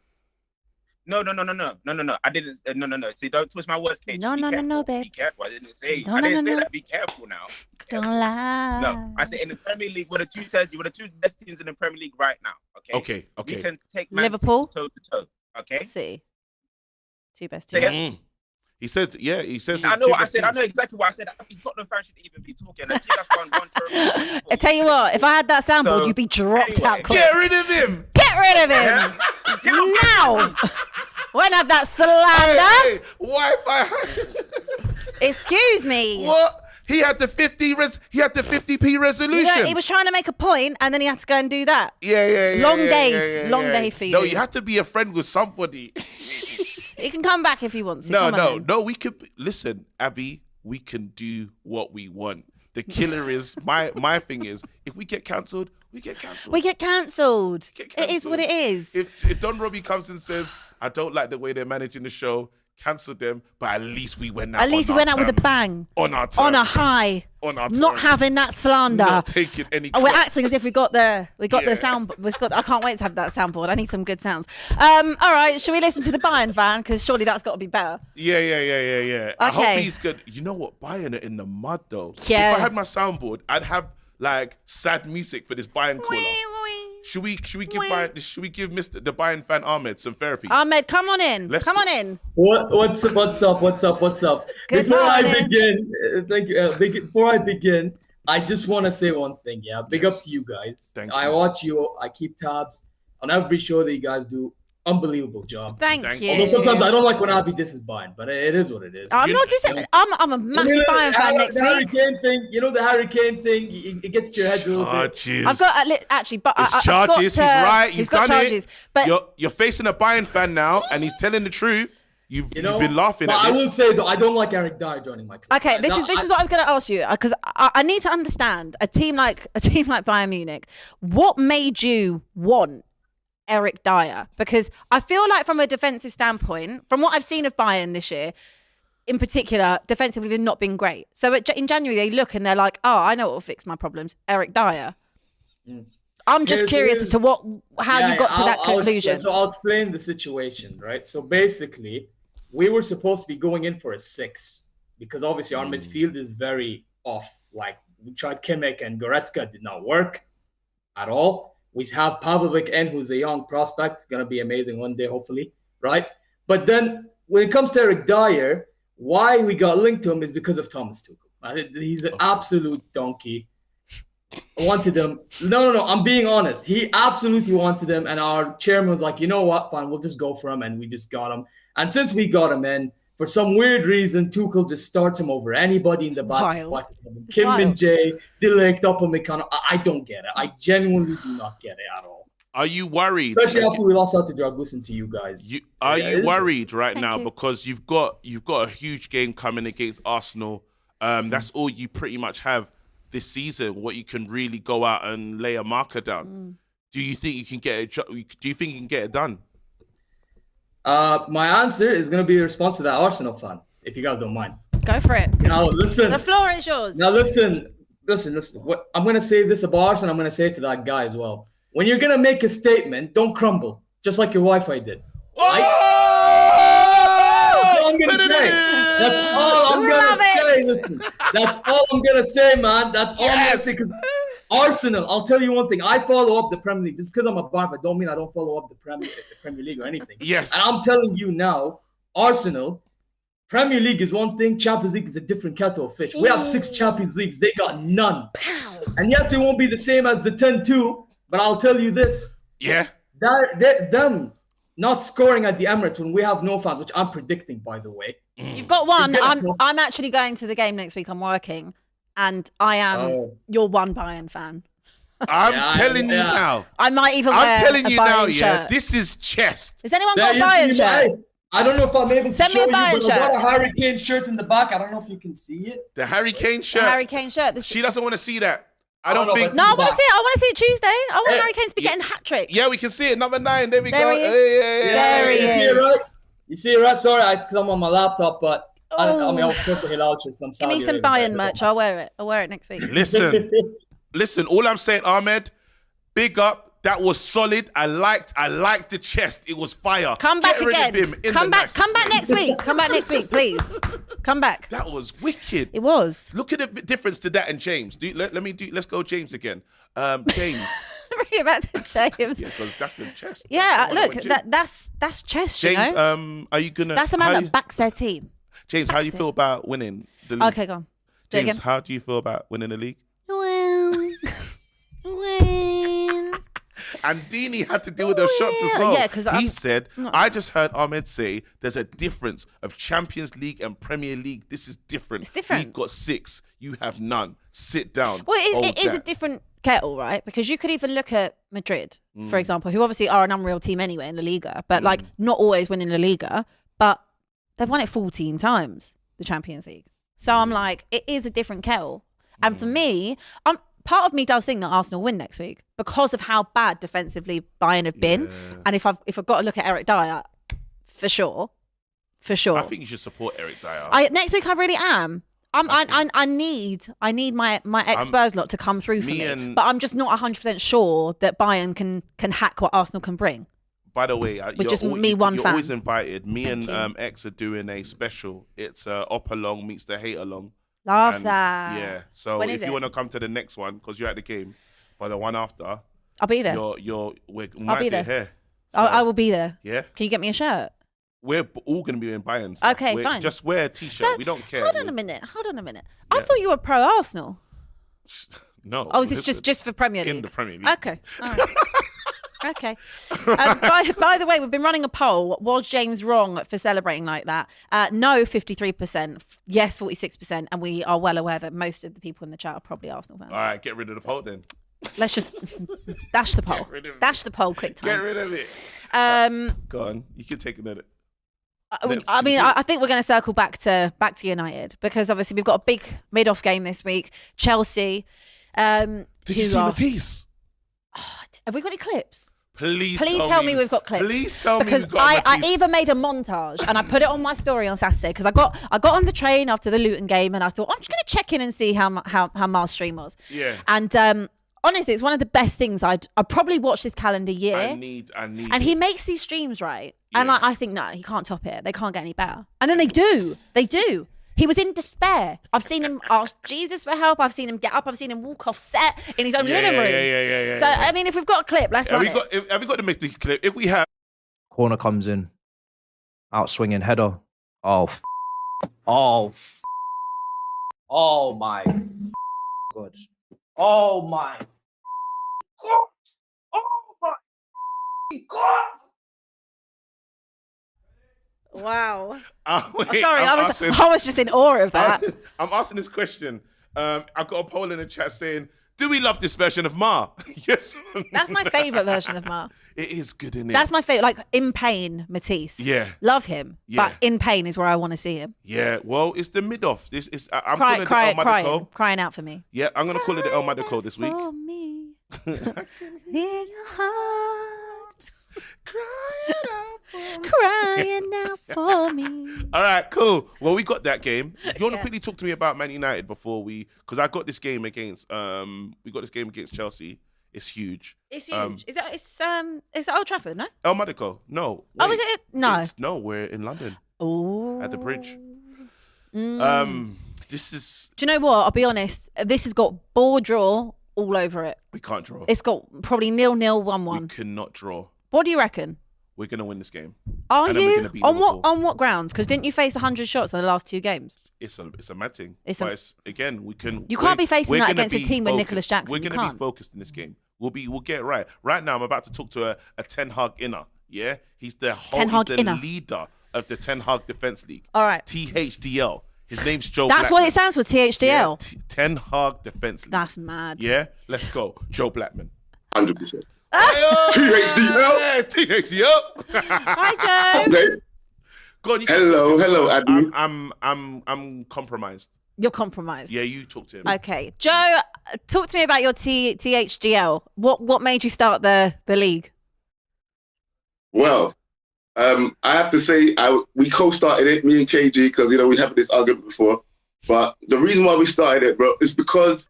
No. I didn't. No. See, don't twist my words, Kate. No, babe. Be careful. I didn't say that. Be careful now. Don't lie. No, I said in the Premier League, we're the 2 best teams in the Premier League right now. Okay. Okay. We can take Man Liverpool toe to toe. Okay. City. 2 best teams. He says, yeah. He says. I know what I said. I know exactly what I said. I mean, Tottenham fans shouldn't even be talking. A team that's won 1 trophy. I tell you what, if I had that soundboard, you'd be dropped out quick. Get rid of him. Get rid of him now. Won't have that slander. Hey, Wi-Fi. Excuse me. What? He had the 50p resolution. He was trying to make a point, and then he had to go and do that. Yeah. Long day for you. No, you had to be a friend with somebody. He can come back if he wants to. No. We could listen, Abby. We can do what we want. The killer is my thing is if we get cancelled, we get cancelled. We get cancelled. It is what it is. If Don Robbie comes and says, I don't like the way they're managing the show, cancel them, but at least we went out. At least we went out with a bang. On our terms. On a high. On our terms. Not having that slander. Not taking any. We're acting as if we got the sound. I can't wait to have that soundboard. I need some good sounds. All right, shall we listen to the Bayern fan? Because surely that's got to be better. Yeah. Okay. I hope he's good. You know what? Bayern are in the mud though. Yeah. If I had my soundboard, I'd have like sad music for this Bayern caller. Should we give Mr. the Bayern fan Ahmed some therapy? Ahmed, come on in. Come on in. What's up? Good Before morning. I begin, thank you. Before I begin, I just want to say one thing. Yeah, big up to you guys. Thank I you. watch you. I keep tabs on every show that you guys do. Unbelievable job. Thank you. Although sometimes I don't like when Abby disses Bayern, but it is what it is. I'm not dissing. I'm a massive Bayern fan next the Harry week. Kane thing, the Harry Kane thing, it gets to your head a little bit. I've got actually, but It's I've charges. got, He's right. He's You've got done charges. it. But You're facing a Bayern fan now, and he's telling the truth. You've been laughing but at this. I will say though, I don't like Eric Dyer joining my club. okay, this is what I'm going to ask you because I need to understand a team like Bayern Munich. What made you want Eric Dyer? Because I feel like from a defensive standpoint, from what I've seen of Bayern this year, in particular, defensively they've not been great. So in January they look and they're like, oh, I know what will fix my problems, Eric Dyer. I'm just curious as to how you got to that conclusion. I'll explain the situation, right? So basically, we were supposed to be going in for a 6 because obviously our midfield is very off. Like we tried Kimmich and Goretzka, did not work at all. We have Pavlovic in, who's a young prospect, going to be amazing one day, hopefully, right? But then when it comes to Eric Dyer, why we got linked to him is because of Thomas Tuchel. He's an absolute donkey. Wanted him. No, I'm being honest. He absolutely wanted him, and our chairman was like, you know what, fine, we'll just go for him, and we just got him. And since we got him in, for some weird reason, Tuchel just starts him over anybody in the back. Kim Min-jae, Dilek, Upamecano. I don't get it. I genuinely do not get it at all. Are you worried? Especially after we lost out to Dragusin to you guys. Are you worried right now because you've got a huge game coming against Arsenal? That's all you pretty much have this season. What you can really go out and lay a marker down. Do you think you can get it? Do you think you can get it done? My answer is going to be a response to that Arsenal fan, if you guys don't mind. Go for it. Now, listen. The floor is yours. Now, listen. What, I'm going to say this about Arsenal. I'm going to say it to that guy as well. When you're going to make a statement, don't crumble, just like your Wi-Fi did. Right? That's all I'm going to say. That's all I'm going to say. Listen, that's all I'm going to say, man. That's all I'm going to say. Because Arsenal, I'll tell you one thing. I follow up the Premier League. Just because I'm a Bayern fan, don't mean I don't follow up the Premier League or anything. Yes. And I'm telling you now, Arsenal, Premier League is one thing. Champions League is a different kettle of fish. We have 6 Champions Leagues. They got none. And yes, it won't be the same as the 10-2, but I'll tell you this. Yeah. Them not scoring at the Emirates when we have no fans, which I'm predicting, by the way. You've got one. I'm actually going to the game next week. I'm working. And I am your one Bayern fan. I'm telling you now. I might even I'm wear telling a you Bayern now, shirt. This is chest. Has anyone got a Bayern shirt? I don't know if I'm able to Send me show a Bayern you, but I got shirt. a Harry Kane shirt in the back. I don't know if you can see it. The Harry Kane shirt. The Harry Kane shirt. She doesn't want to see that. I don't know, think. but- No, I want to see it. I want to see it Tuesday. I want Hey, Harry Kane to be getting hat tricks. Yeah, we can see it. Number 9. There we There go. he is. Hey. There he You see is. it, right? You see it, right? Sorry, because I'm on my laptop, but I mean, I was supposed to Hilal shirts. I'm Give me some Bayern merch. I'll wear it. I'll wear it next week. Listen. All I'm saying, Ahmed, big up. That was solid. I liked the chest. It was fire. Come back Get rid again. of him in Come the back. Come back next week. Come back next week, please. Come back. That was wicked. It was. Look at the difference to that and James. Let's go James again. James. Bring it back to James. Yeah, because that's the chest. Yeah, That's the one I look, went that's chest. James, you know? are you gonna? That's a man that backs their team. James, how do you backs feel it. about winning the league? Okay, go on. Do it James, again. how do you feel about winning the league? Well. And Dini had to deal with those shots as well. Yeah, 'cause he said, I just heard Ahmed say there's a difference of Champions League and Premier League. This is different. It's different. We've got 6. You have none. Sit down. Well, it Hold is a that. different kettle, right? Because you could even look at Madrid, for example, who obviously are an unreal team anyway in La Liga, but like not always winning La Liga, but they've won it 14 times, the Champions League. So I'm like, it is a different kettle. And for me, part of me does think that Arsenal win next week because of how bad defensively Bayern have been. And if I've got to look at Eric Dyer, for sure. I think you should support Eric Dyer. Next week I really am. I need my ex-Spurs lot to come through for me, but I'm just not 100% sure that Bayern can hack what Arsenal can bring. By the way, With just me, one you're fan. always invited. Me Thank and you. X are doing a special. It's Up Along meets the Hate Along. Love And, that. Yeah. So When if is you it? want to come to the next one, because you're at the game, but the one after, I'll be there. we might be do there. here. I will be there. Yeah. Can you get me a shirt? We're all going to be in Bayern stuff. Okay, fine. Just wear a t-shirt. So, we don't care. Hold on a minute. I thought you were pro Arsenal. No. Oh, is this listen, just for Premier League? in the Premier League? Okay. All right. Okay. By the way, we've been running a poll. Was James wrong for celebrating like that? No, 53%. Yes, 46%. And we are well aware that most of the people in the chat are probably Arsenal fans. All right, get rid of the poll then. Let's just dash the poll. rid of it. Dash the poll quick Get time. rid of it. Go on. You can take another. I mean, I think we're going to circle back to United because obviously we've got a big mid-off game this week. Chelsea. Did you see Matisse? Have we got any clips? Please tell me we've got clips. Please tell because me we've got I Matisse. even made a montage and I put it on my story on Saturday because I got on the train after the Luton game and I thought I'm just going to check in and see how Miles' stream was. Yeah. And honestly, it's one of the best things I'd probably watch this calendar year. I need. And he makes these streams right, and I think no, he can't top it. They can't get any better. And then they do. He was in despair. I've seen him ask Jesus for help. I've seen him get up. I've seen him walk off set in his own living room. Yeah. So I mean, if we've got a clip, let's run it. Have we got the Matisse clip? If we have. Corner comes in, out swinging header. Oh my God. Oh my God. Oh my God. Wow. Wait, Sorry, I was just in awe of that. I'm asking this question. I've got a poll in the chat saying, do we love this version of Ma? Yes. That's my favourite version of Ma. It is good, isn't it? That's my favourite. Like In Pain, Matisse. Yeah. Love him. Yeah. But In Pain is where I want to see him. Yeah. Well, it's the mid-off. I'm calling it El Madico. Crying out for me. Yeah, I'm going to call it the El Madico this week. For me. In your heart. Crying out for me. All right, cool. Well, we got that game. Do you want to quickly talk to me about Man United before because I got this game against Chelsea. It's huge. It's huge. It's Old Trafford, no? El Madico. No. Oh, is it? No. We're in London. Oh. At the bridge. This is. Do you know what? I'll be honest. This has got ball draw all over it. We can't draw. It's got probably 0-0, 1-1. We cannot draw. What do you reckon? We're gonna win this game. Are and then we're you? gonna beat Liverpool. On what grounds? Because didn't you face 100 shots in the last 2 games? It's a mad thing. You we can. You can't be facing that against a team with Nicholas Jackson. We're gonna be focused in this game. We'll get it right. Right now, I'm about to talk to a Ten Hag inner. Yeah, he's the leader of the Ten Hag Defense League. All right. THDL. His name's Joe. That's Blackman. what it stands for. THDL. Yeah, Ten Hag Defense League. That's mad. Yeah, let's go, Joe Blackman. 100%. THDL. THDL. Hi, Joe. Okay. Go on, you hello, Abbi. I'm compromised. You're compromised. Yeah, you talk to him. Okay, Joe, talk to me about your THGL. What made you start the league? Well, I have to say we co-started it, me and KG, because we had this argument before. But the reason why we started it, bro, is because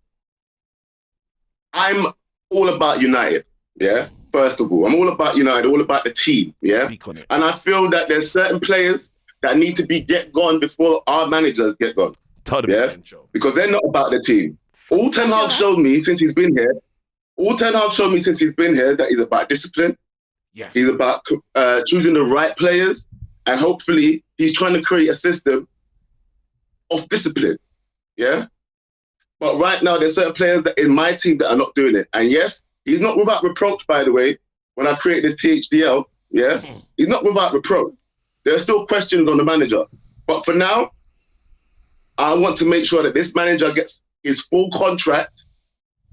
I'm all about United. Yeah. First of all, I'm all about United, all about the team. Yeah. And I feel that there's certain players that need to get gone before our managers get gone. Yeah, because they're not about the team. All Ten Hag showed me since he's been here. That he's about discipline. Yes. He's about choosing the right players, and hopefully he's trying to create a system of discipline. Yeah. But right now, there's certain players that in my team that are not doing it. And yes, he's not without reproach, by the way. When I create this THDL, yeah, he's not without reproach. There are still questions on the manager. But for now, I want to make sure that this manager gets his full contract,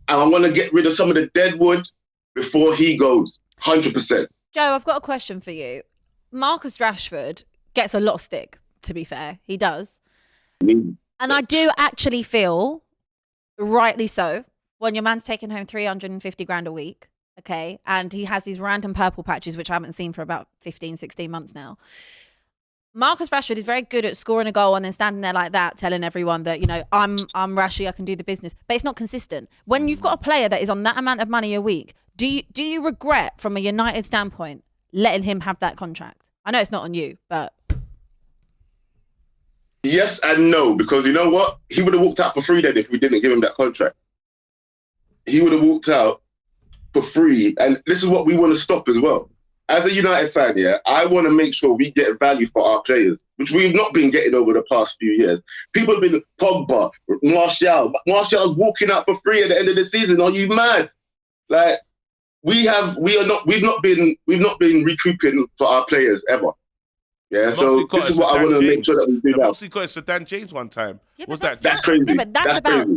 and I want to get rid of some of the dead wood before he goes, 100%. Joe, I've got a question for you. Marcus Rashford gets a lot of stick, to be fair. He does. And I do actually feel, rightly so, when your man's taking home 350 grand a week, okay, and he has these random purple patches, which I haven't seen for about 15, 16 months now. Marcus Rashford is very good at scoring a goal and then standing there like that, telling everyone that, I'm Rashy, I can do the business. But it's not consistent. When you've got a player that is on that amount of money a week, do you regret, from a United standpoint, letting him have that contract? I know it's not on you, but... Yes and no, because you know what? He would have walked out for free then if we didn't give him that contract. He would have walked out for free. And this is what we want to stop as well. As a United fan, yeah, I want to make sure we get value for our players, which we've not been getting over the past few years. People have been Pogba, Martial. Martial's walking out for free at the end of the season. Are you mad? Like, we've not been recouping for our players ever. Yeah, so this is what I want to make sure that we do. The most he got is for Dan James one time. Yeah, that's crazy. Yeah, but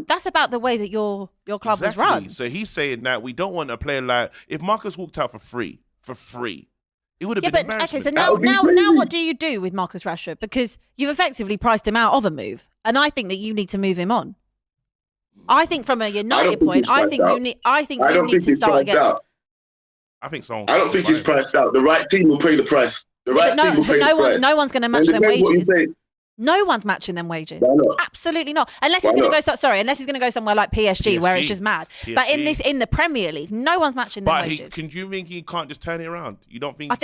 that's about the way that your club was run. So he's saying that we don't want a player like, if Marcus walked out for free, it would have been embarrassing. Okay, so now what do you do with Marcus Rashford? Because you've effectively priced him out of a move, and I think that you need to move him on. I think from a United point, I think you need to start again. I think so. I don't think he's priced out. The right team will pay the price. No one's going to match them wages. No one's matching them wages. Absolutely not. Unless he's going to go somewhere like PSG, where it's just mad. PSG. But in the Premier League, no one's matching them wages. Can you think he can't just turn it around? You don't think? I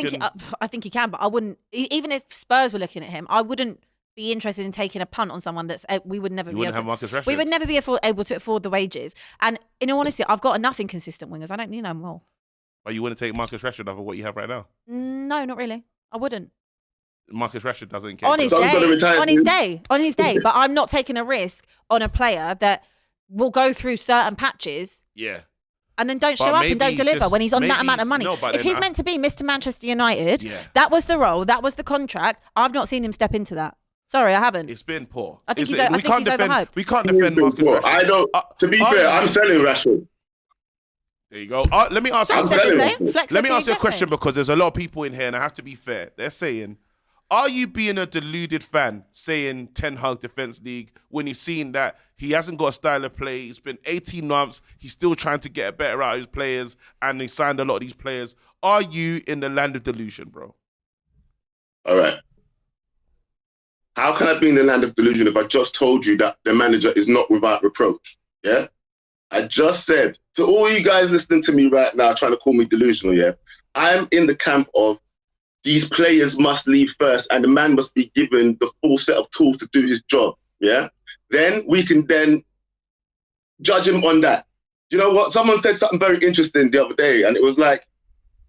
think he can, but I wouldn't. Even if Spurs were looking at him, I wouldn't be interested in taking a punt on someone that's we would never be able to. Marcus Rashford. We would never be able to afford the wages. And in all honesty, I've got enough inconsistent wingers. I don't need no more. But you wouldn't take Marcus Rashford over what you have right now? No, not really. I wouldn't. Marcus Rashford doesn't care. On his day. But I'm not taking a risk on a player that will go through certain patches. Yeah. And then don't show up and don't deliver when he's on that amount of money. If he's meant to be Mr. Manchester United, that was the role, that was the contract. I've not seen him step into that. Sorry, I haven't. It's been poor. I think he's overhyped. We can't defend Marcus Rashford. I don't. To be fair, I'm selling Rashford. There you go. Let me ask you. Let me ask you a question, because there's a lot of people in here, and I have to be fair. They're saying, are you being a deluded fan saying Ten Hag Defense League when you've seen that he hasn't got a style of play? It's been 18 months. He's still trying to get better out of his players, and he signed a lot of these players. Are you in the land of delusion, bro? All right. How can I be in the land of delusion if I just told you that the manager is not without reproach? Yeah? I just said to all you guys listening to me right now, trying to call me delusional, yeah? I'm in the camp of these players must leave first, and the man must be given the full set of tools to do his job, yeah? Then we can then judge him on that. You know what? Someone said something very interesting the other day, and it was like,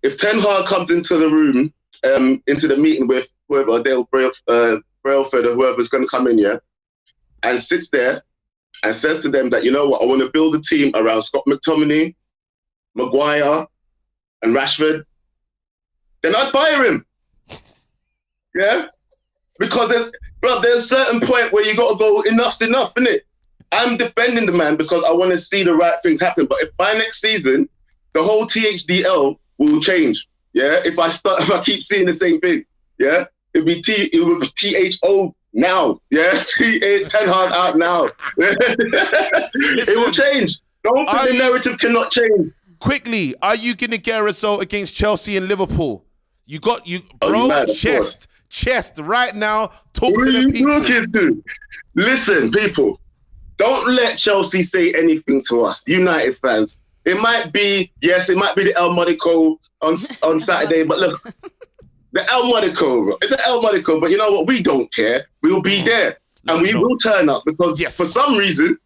if Ten Hag comes into the room, into the meeting with whoever, Dale Brailford or whoever's going to come in, yeah, and sits there and says to them that, you know what, I want to build a team around Scott McTominay, Maguire, and Rashford, then I'd fire him. Yeah? Because there's a certain point where you got to go, enough's enough, innit? I'm defending the man because I want to see the right things happen. But if by next season, the whole THDL will change, yeah? If I keep seeing the same thing, yeah? It'd be THO now. Yeah, Ten Hag out now. It will change. Don't think the narrative cannot change. Quickly, are you gonna get a result against Chelsea and Liverpool? You bro. Chest right now. Talk to the people. Looking to? Listen, people. Don't let Chelsea say anything to us, United fans. It might be the El Monaco on Saturday, but look, the El Monaco, bro. It's an El Monaco, but you know what? We don't care. We'll be there, and we will turn up because for some reason,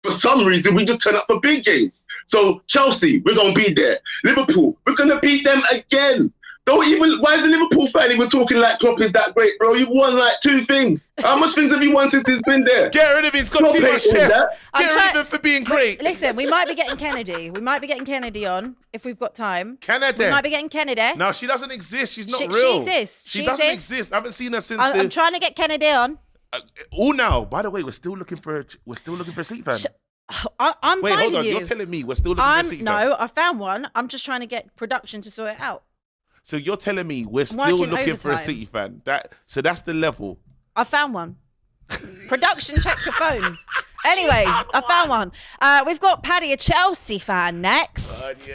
we just turn up for big games. So Chelsea, we're gonna be there. Liverpool, we're gonna beat them again. Why is the Liverpool fan even talking like Klopp is that great, bro? You've won like 2 things. How much things have you won since he's been there? Get rid of him. He's got too much chest. Get rid of him for being great. Listen, we might be getting Kennedy. We might be getting Kennedy on if we've got time. Kennedy. We might be getting Kennedy. No, she doesn't exist. She's not real. She exists. She doesn't exist. I haven't seen her since. I'm trying to get Kennedy on. Now, by the way, we're still looking for a seat fan. I'm Wait, hold on. you. You're telling me we're still looking for a seat fan? No, I found one. I'm just trying to get production to sort it out. So you're telling me we're still looking for a City fan? So that's the level. I found one. Production, check your phone. Anyway, I found one. We've got Paddy, a Chelsea fan, next.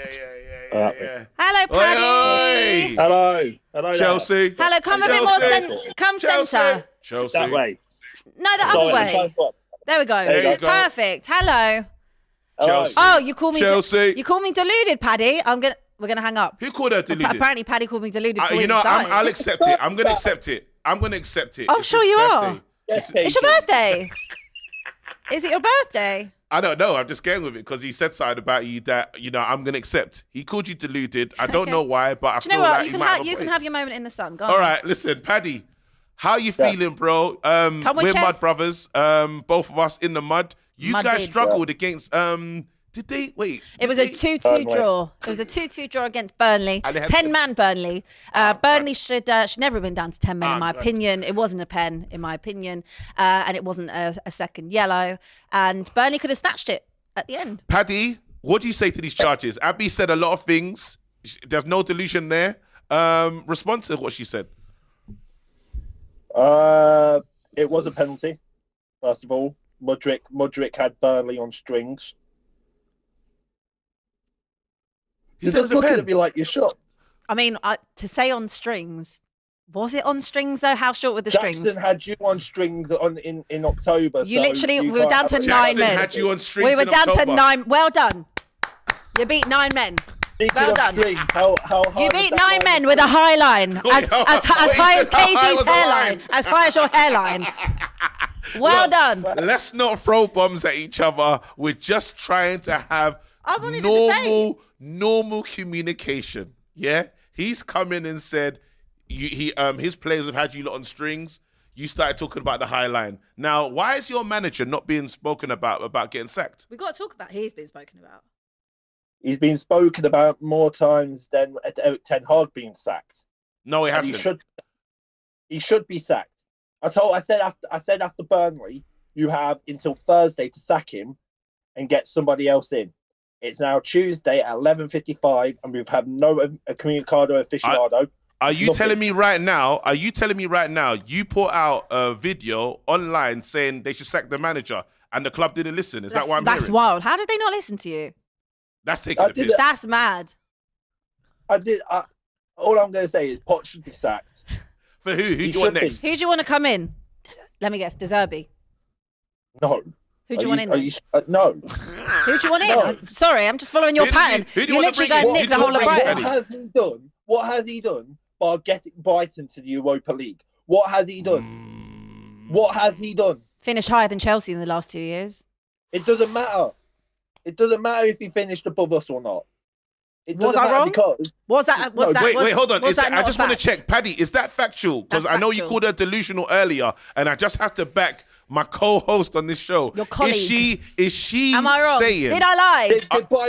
Yeah. Hello, Paddy. Hello. Chelsea. Hello, come a bit more centre. Chelsea. That way. No, the other way. There we go. There you go. Perfect. Hello. Chelsea. Oh, you call me Chelsea. You call me deluded, Paddy. We're gonna hang up. Who called her deluded? Apparently, Paddy called me deluded. I'll accept it. I'm gonna accept it. Oh, sure you are. It's your birthday. Is it your birthday? I don't know. I'm just getting with it because he said something about you that I'm gonna accept. He called you deluded. I don't know why, but I feel like you can have your moment in the sun. Go on. All right, listen, Paddy. How you feeling, bro? We're mud brothers. Both of us in the mud. You guys struggled against. Did they wait? It was a 2-2 draw. It was a 2-2 draw against Burnley. 10-man Burnley. Burnley should never have been down to 10 men, in my opinion. It wasn't a pen, in my opinion, and it wasn't a second yellow. And Burnley could have snatched it at the end. Paddy, what do you say to these charges? Abbi said a lot of things. There's no delusion there. Respond to what she said. It was a penalty. First of all, Mudryk had Burnley on strings. You're just looking at me like you're shocked. I mean, to say on strings, was it on strings though? How short were the strings? Jackson had you on strings in October. We were down to 9 men. Had you on strings we were down October. To 9. Well done. You beat 9 men. Well done. How you beat 9 men with a high line, as high as KG's hairline, as high as your hairline. Well done. Let's not throw bombs at each other. We're just trying to have normal communication. Yeah, he's come in and said his players have had you lot on strings. You started talking about the high line. Now, why is your manager not being spoken about getting sacked? We've got to talk about he's been spoken about. He's been spoken about more times than Ten Hag being sacked. No, he hasn't. He should be sacked. I said after Burnley, you have until Thursday to sack him and get somebody else in. It's now Tuesday at 11:55, and we've had no comunicado aficionado. Are you telling me right now? You put out a video online saying they should sack the manager, and the club didn't listen? Is that what I'm hearing? That's wild. How did they not listen to you? That's taking a piss. That's mad. All I'm going to say is Poch should be sacked. For who? Who do you want next? Who do you want to come in? Let me guess. De Zerbi. No. Who do you want in? No. Who do you want in? No. Sorry, I'm just following your pattern. You literally go and nick the whole of Brighton. What has he done by getting Brighton to the Europa League? What has he done? What has he done? Finished higher than Chelsea in the last 2 years. It doesn't matter. It doesn't matter if he finished above us or not. Was I wrong? Wait, hold on. I just want to check, Paddy. Is that factual? Because I know you called her delusional earlier, and I just have to back my co-host on this show. Your colleague. Is she? Am I wrong? Saying? Did I lie?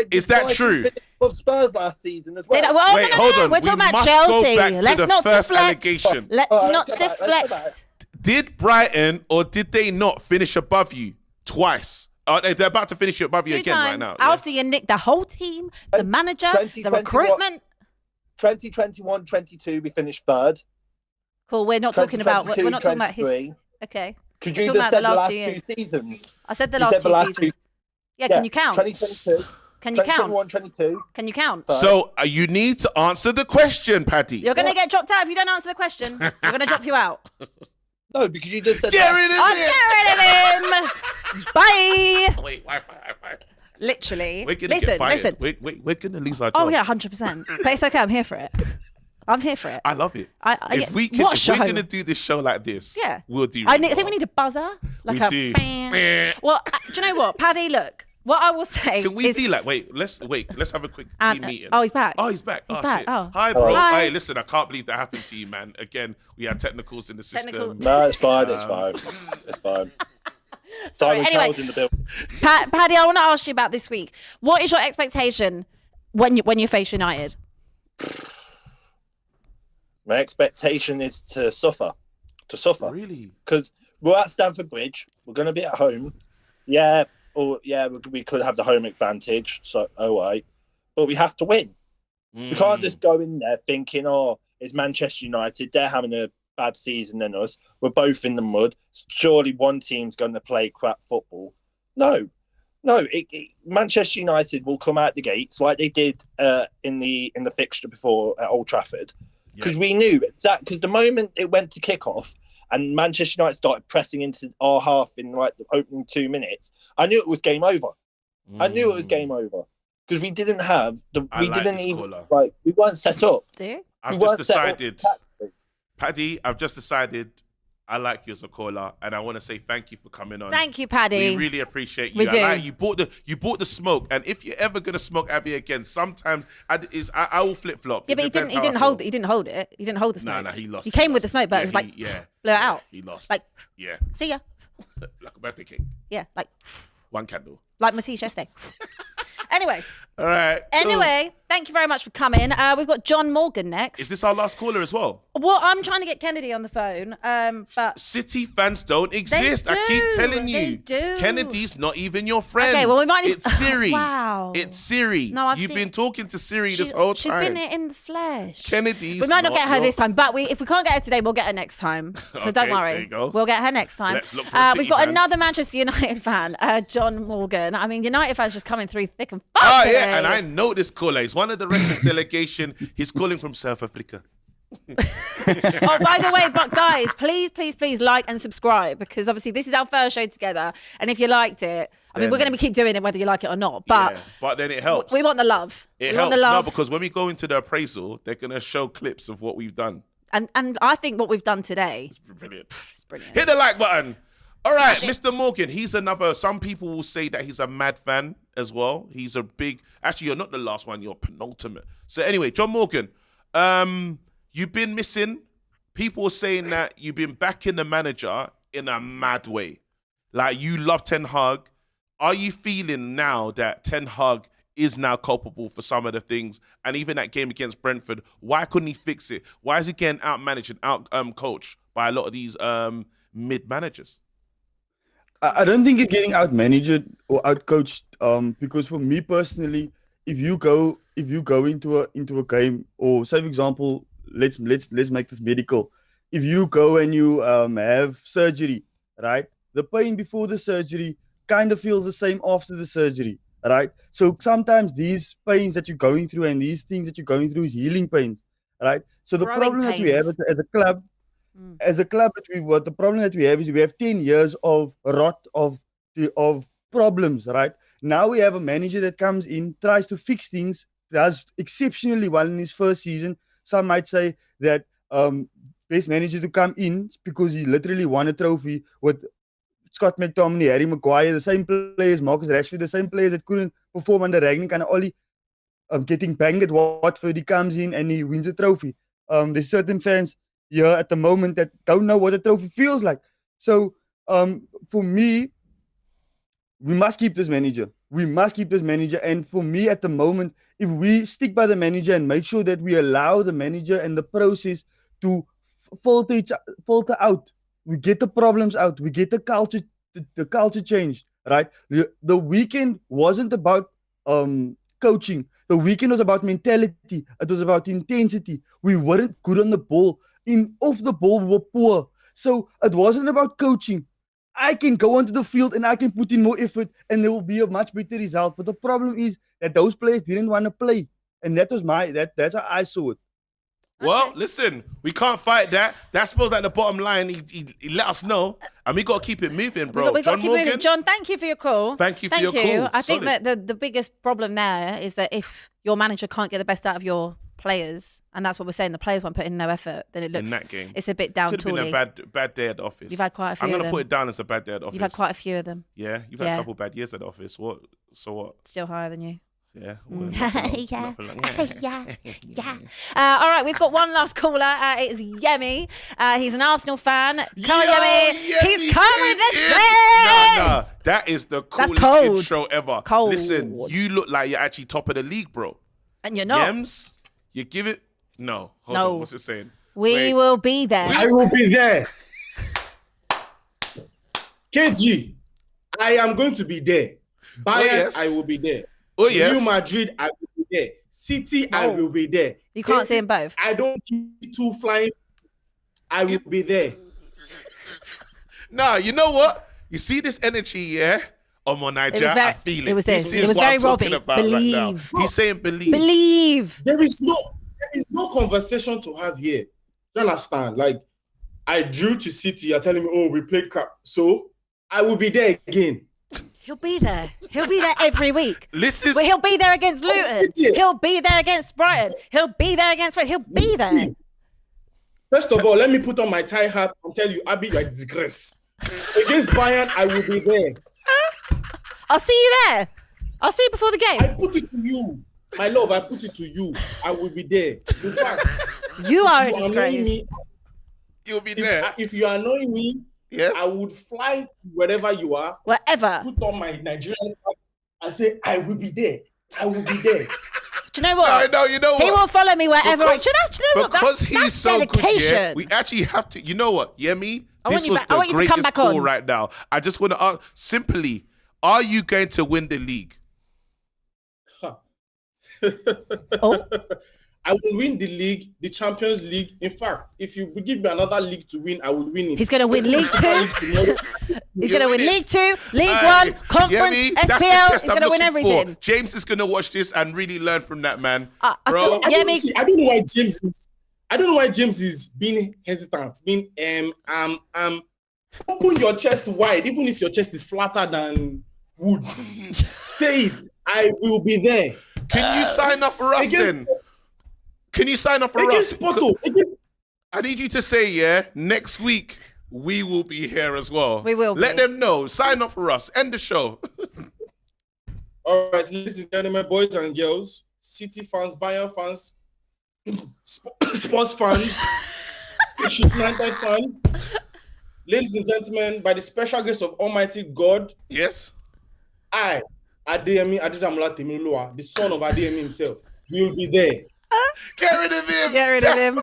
Is that true? Spurs last season as well. Wait, hold on. We're talking about Chelsea. Let's not deflect. Let's not deflect. Did Brighton or did they not finish above you twice? They're about to finish above you again right now. After you nicked the whole team, the manager, the recruitment. 2021-22, we finished third. Cool. We're not talking about. We're not talking about his. Okay. Could you just say the last 2 seasons? I said the last 2 seasons. Yeah, can you count? 2022. Can you count? 22. Can you count? So you need to answer the question, Paddy. You're going to get dropped out if you don't answer the question. We're going to drop you out. No, because you just said get rid of I'm getting rid of him. Bye. Wait, Wi-Fi. Listen. We're gonna lose our job. Oh yeah, 100%. But it's okay. I'm here for it. I'm here for it. I love it. If we're gonna do this show like this, we'll do. I think we need a buzzer, like we a. do. Well, do you know what, Paddy? Look, what I will say. Can we do like let's have a quick team meeting. Oh, he's back. Oh, he's back. He's back. Shit. Oh, hi, bro. Hi. Hey, listen, I can't believe that happened to you, man. Again, we had technicals in the system. No, it's fine. It's fine. It's fine. Sorry, anyway, in the building. Paddy, I want to ask you about this week. What is your expectation when you face United? My expectation is to suffer. Really? Because we're at Stamford Bridge. We're going to be at home. Yeah, we could have the home advantage. So, right. But we have to win. We can't just go in there thinking, it's Manchester United. They're having a bad season than us. We're both in the mud. Surely one team's going to play crap football. No. Manchester United will come out the gates like they did in the fixture before at Old Trafford. Because we knew exactly. Because the moment it went to kick off and Manchester United started pressing into our half in like the opening 2 minutes, I knew it was game over. I knew it was game over because we didn't have the. We weren't set up. Do you? I've just decided, Paddy. I've just decided. I like you as a caller, and I want to say thank you for coming on. Thank you, Paddy. We really appreciate you. We do. You bought the smoke, and if you're ever gonna smoke Abbi again, sometimes I will flip flop. Yeah, but he didn't hold it. He didn't hold it. He didn't hold the smoke. No, he lost. He came with the smoke, but it was like blew it out. He lost. Like see ya. Like a birthday cake. Yeah, like one candle. Like Matisse yesterday. Anyway. All right. Anyway, thank you very much for coming. We've got John Morgan next. Is this our last caller as well? Well, I'm trying to get Kennedy on the phone, but City fans don't exist. I keep telling you. They do. Kennedy's not even your friend. Okay, well we might. It's Siri. Wow. It's Siri. No, You've been talking to Siri this whole time. She's been in the flesh. Kennedy's. We might not get her this time, but if we can't get her today, we'll get her next time. So don't worry. There you go. We'll get her next time. Let's look for a City We've got fan. another Manchester United fan, John Morgan. I mean, United fans just coming through thick and fast. Yeah, and I know this caller. He's one of the Reckless delegation. He's calling from South Africa. Oh, by the way, but guys, please like and subscribe because obviously this is our first show together. And if you liked it, I mean, we're going to keep doing it whether you like it or not. But then it helps. We want the love. It we helps. want the love. No, because when we go into the appraisal, they're going to show clips of what we've done. And I think what we've done today. It's brilliant. It's brilliant. Hit the like button. All right, Mr. Morgan, he's another, some people will say that he's a mad fan as well. He's a big, actually, you're not the last one, you're penultimate. So anyway, John Morgan, you've been missing. People are saying that you've been backing the manager in a mad way. Like you love Ten Hag. Are you feeling now that Ten Hag is now culpable for some of the things? And even that game against Brentford, why couldn't he fix it? Why is he getting out-managed and out-coached by a lot of these mid-managers? I don't think he's getting out-managed or out-coached. Because for me personally, if you go into a game, or say for example, let's make this medical. If you go and you have surgery, right? The pain before the surgery kind of feels the same after the surgery, right? So sometimes these pains that you're going through and these things that you're going through is healing pains, right? So the problem that we have as a club. The problem that we have is we have 10 years of rot of problems, right? Now we have a manager that comes in, tries to fix things, does exceptionally well in his first season. Some might say that best manager to come in because he literally won a trophy with Scott McTominay, Harry Maguire, the same players, Marcus Rashford, the same players that couldn't perform under Rangnick and Oli, getting banged at Watford. He comes in and he wins a trophy. There's certain fans here at the moment that don't know what a trophy feels like. So for me, we must keep this manager. And for me at the moment, if we stick by the manager and make sure that we allow the manager and the process to filter out, we get the problems out, we get the culture changed, right? The weekend wasn't about coaching. The weekend was about mentality. It was about intensity. We weren't good on the ball. off the ball were poor. So it wasn't about coaching. I can go onto the field and I can put in more effort and there will be a much better result. But the problem is that those players didn't want to play. And that was that's how I saw it. Well, listen, we can't fight that. That's supposed like the bottom line. He let us know, and we got to keep it moving, bro. We got to keep moving. John, thank you for your call. Thank you for your call. I think that the biggest problem there is that if your manager can't get the best out of your players, and that's what we're saying, the players won't put in no effort, then it looks in that game. It's a bit down. Could have been a bad day at the office. You've had quite a few. I'm gonna put it down as a bad day at the office. You've had quite a few of them. Yeah, you've had a couple bad years at the office. What? So what? Still higher than you. Yeah. Yeah. All right, we've got one last caller. It's Yemi. He's an Arsenal fan. Come on, Yemi. He's come with the shades. Nah. That is the coolest intro ever. Cold. Listen, you look like you're actually top of the league, bro. And you're not. Yems, you give it. No. Hold on. What's it saying? We will be there. I will be there. KG, I am going to be there. Bayern, I will be there. Oh, yes. Real Madrid, I will be there. City, I will be there. You can't see them both. I don't keep two flying. I will be there. Nah, you know what? You see this energy, yeah? On my Niger, I feel it. It was this. It was very Robbie. Believe. Right now. He's saying believe. Believe. There is no conversation to have here. You understand? Like, I drew to City. You're telling me, oh, we played crap. So, I will be there again. He'll be there. He'll be there every week. Well, he'll be there against Luton. He'll be there against Brighton. He'll be there against... He'll be there. First of all, let me put on my tie hat and tell you, Abby, you're a disgrace. Against Bayern, I will be there. I'll see you there. I'll see you before the game. I put it to you. My love, I put it to you. I will be there. In fact, you are a disgrace. You'll be there. If you are annoying me, yes, I would fly to wherever you are. Wherever. Put on my Nigerian flag and say, I will be there. I will be there. Do you know what? No, you know what? He will follow me wherever. Because he's so dedication. good, yeah, we actually have to. You know what? Yemi, this was I want you the to come greatest back call on right now. I just want to ask simply: are you going to win the league? Oh. I will win the league, the Champions League. In fact, if you give me another league to win, I will win it. He's going to win League 2. He's going to win League 2, League 1, Conference, SPL. He's going to win everything. For. James is going to watch this and really learn from that, man. I don't know why James is. I don't know why James is being hesitant. Open your chest wide, even if your chest is flatter than wood. Say it. I will be there. Can you sign up for us then? Can you sign up for us? I need you to say, yeah, next week we will be here as well. We will. Let them know. Sign up for us. End the show. All right, ladies and gentlemen, boys and girls, City fans, Bayern fans, sports fans, United fans, ladies and gentlemen, by the special grace of Almighty God, yes, I, Adeyemi Adedamola Temiloluwa, the son of Adeyemi himself, will be there. Get rid of him. Get rid of him.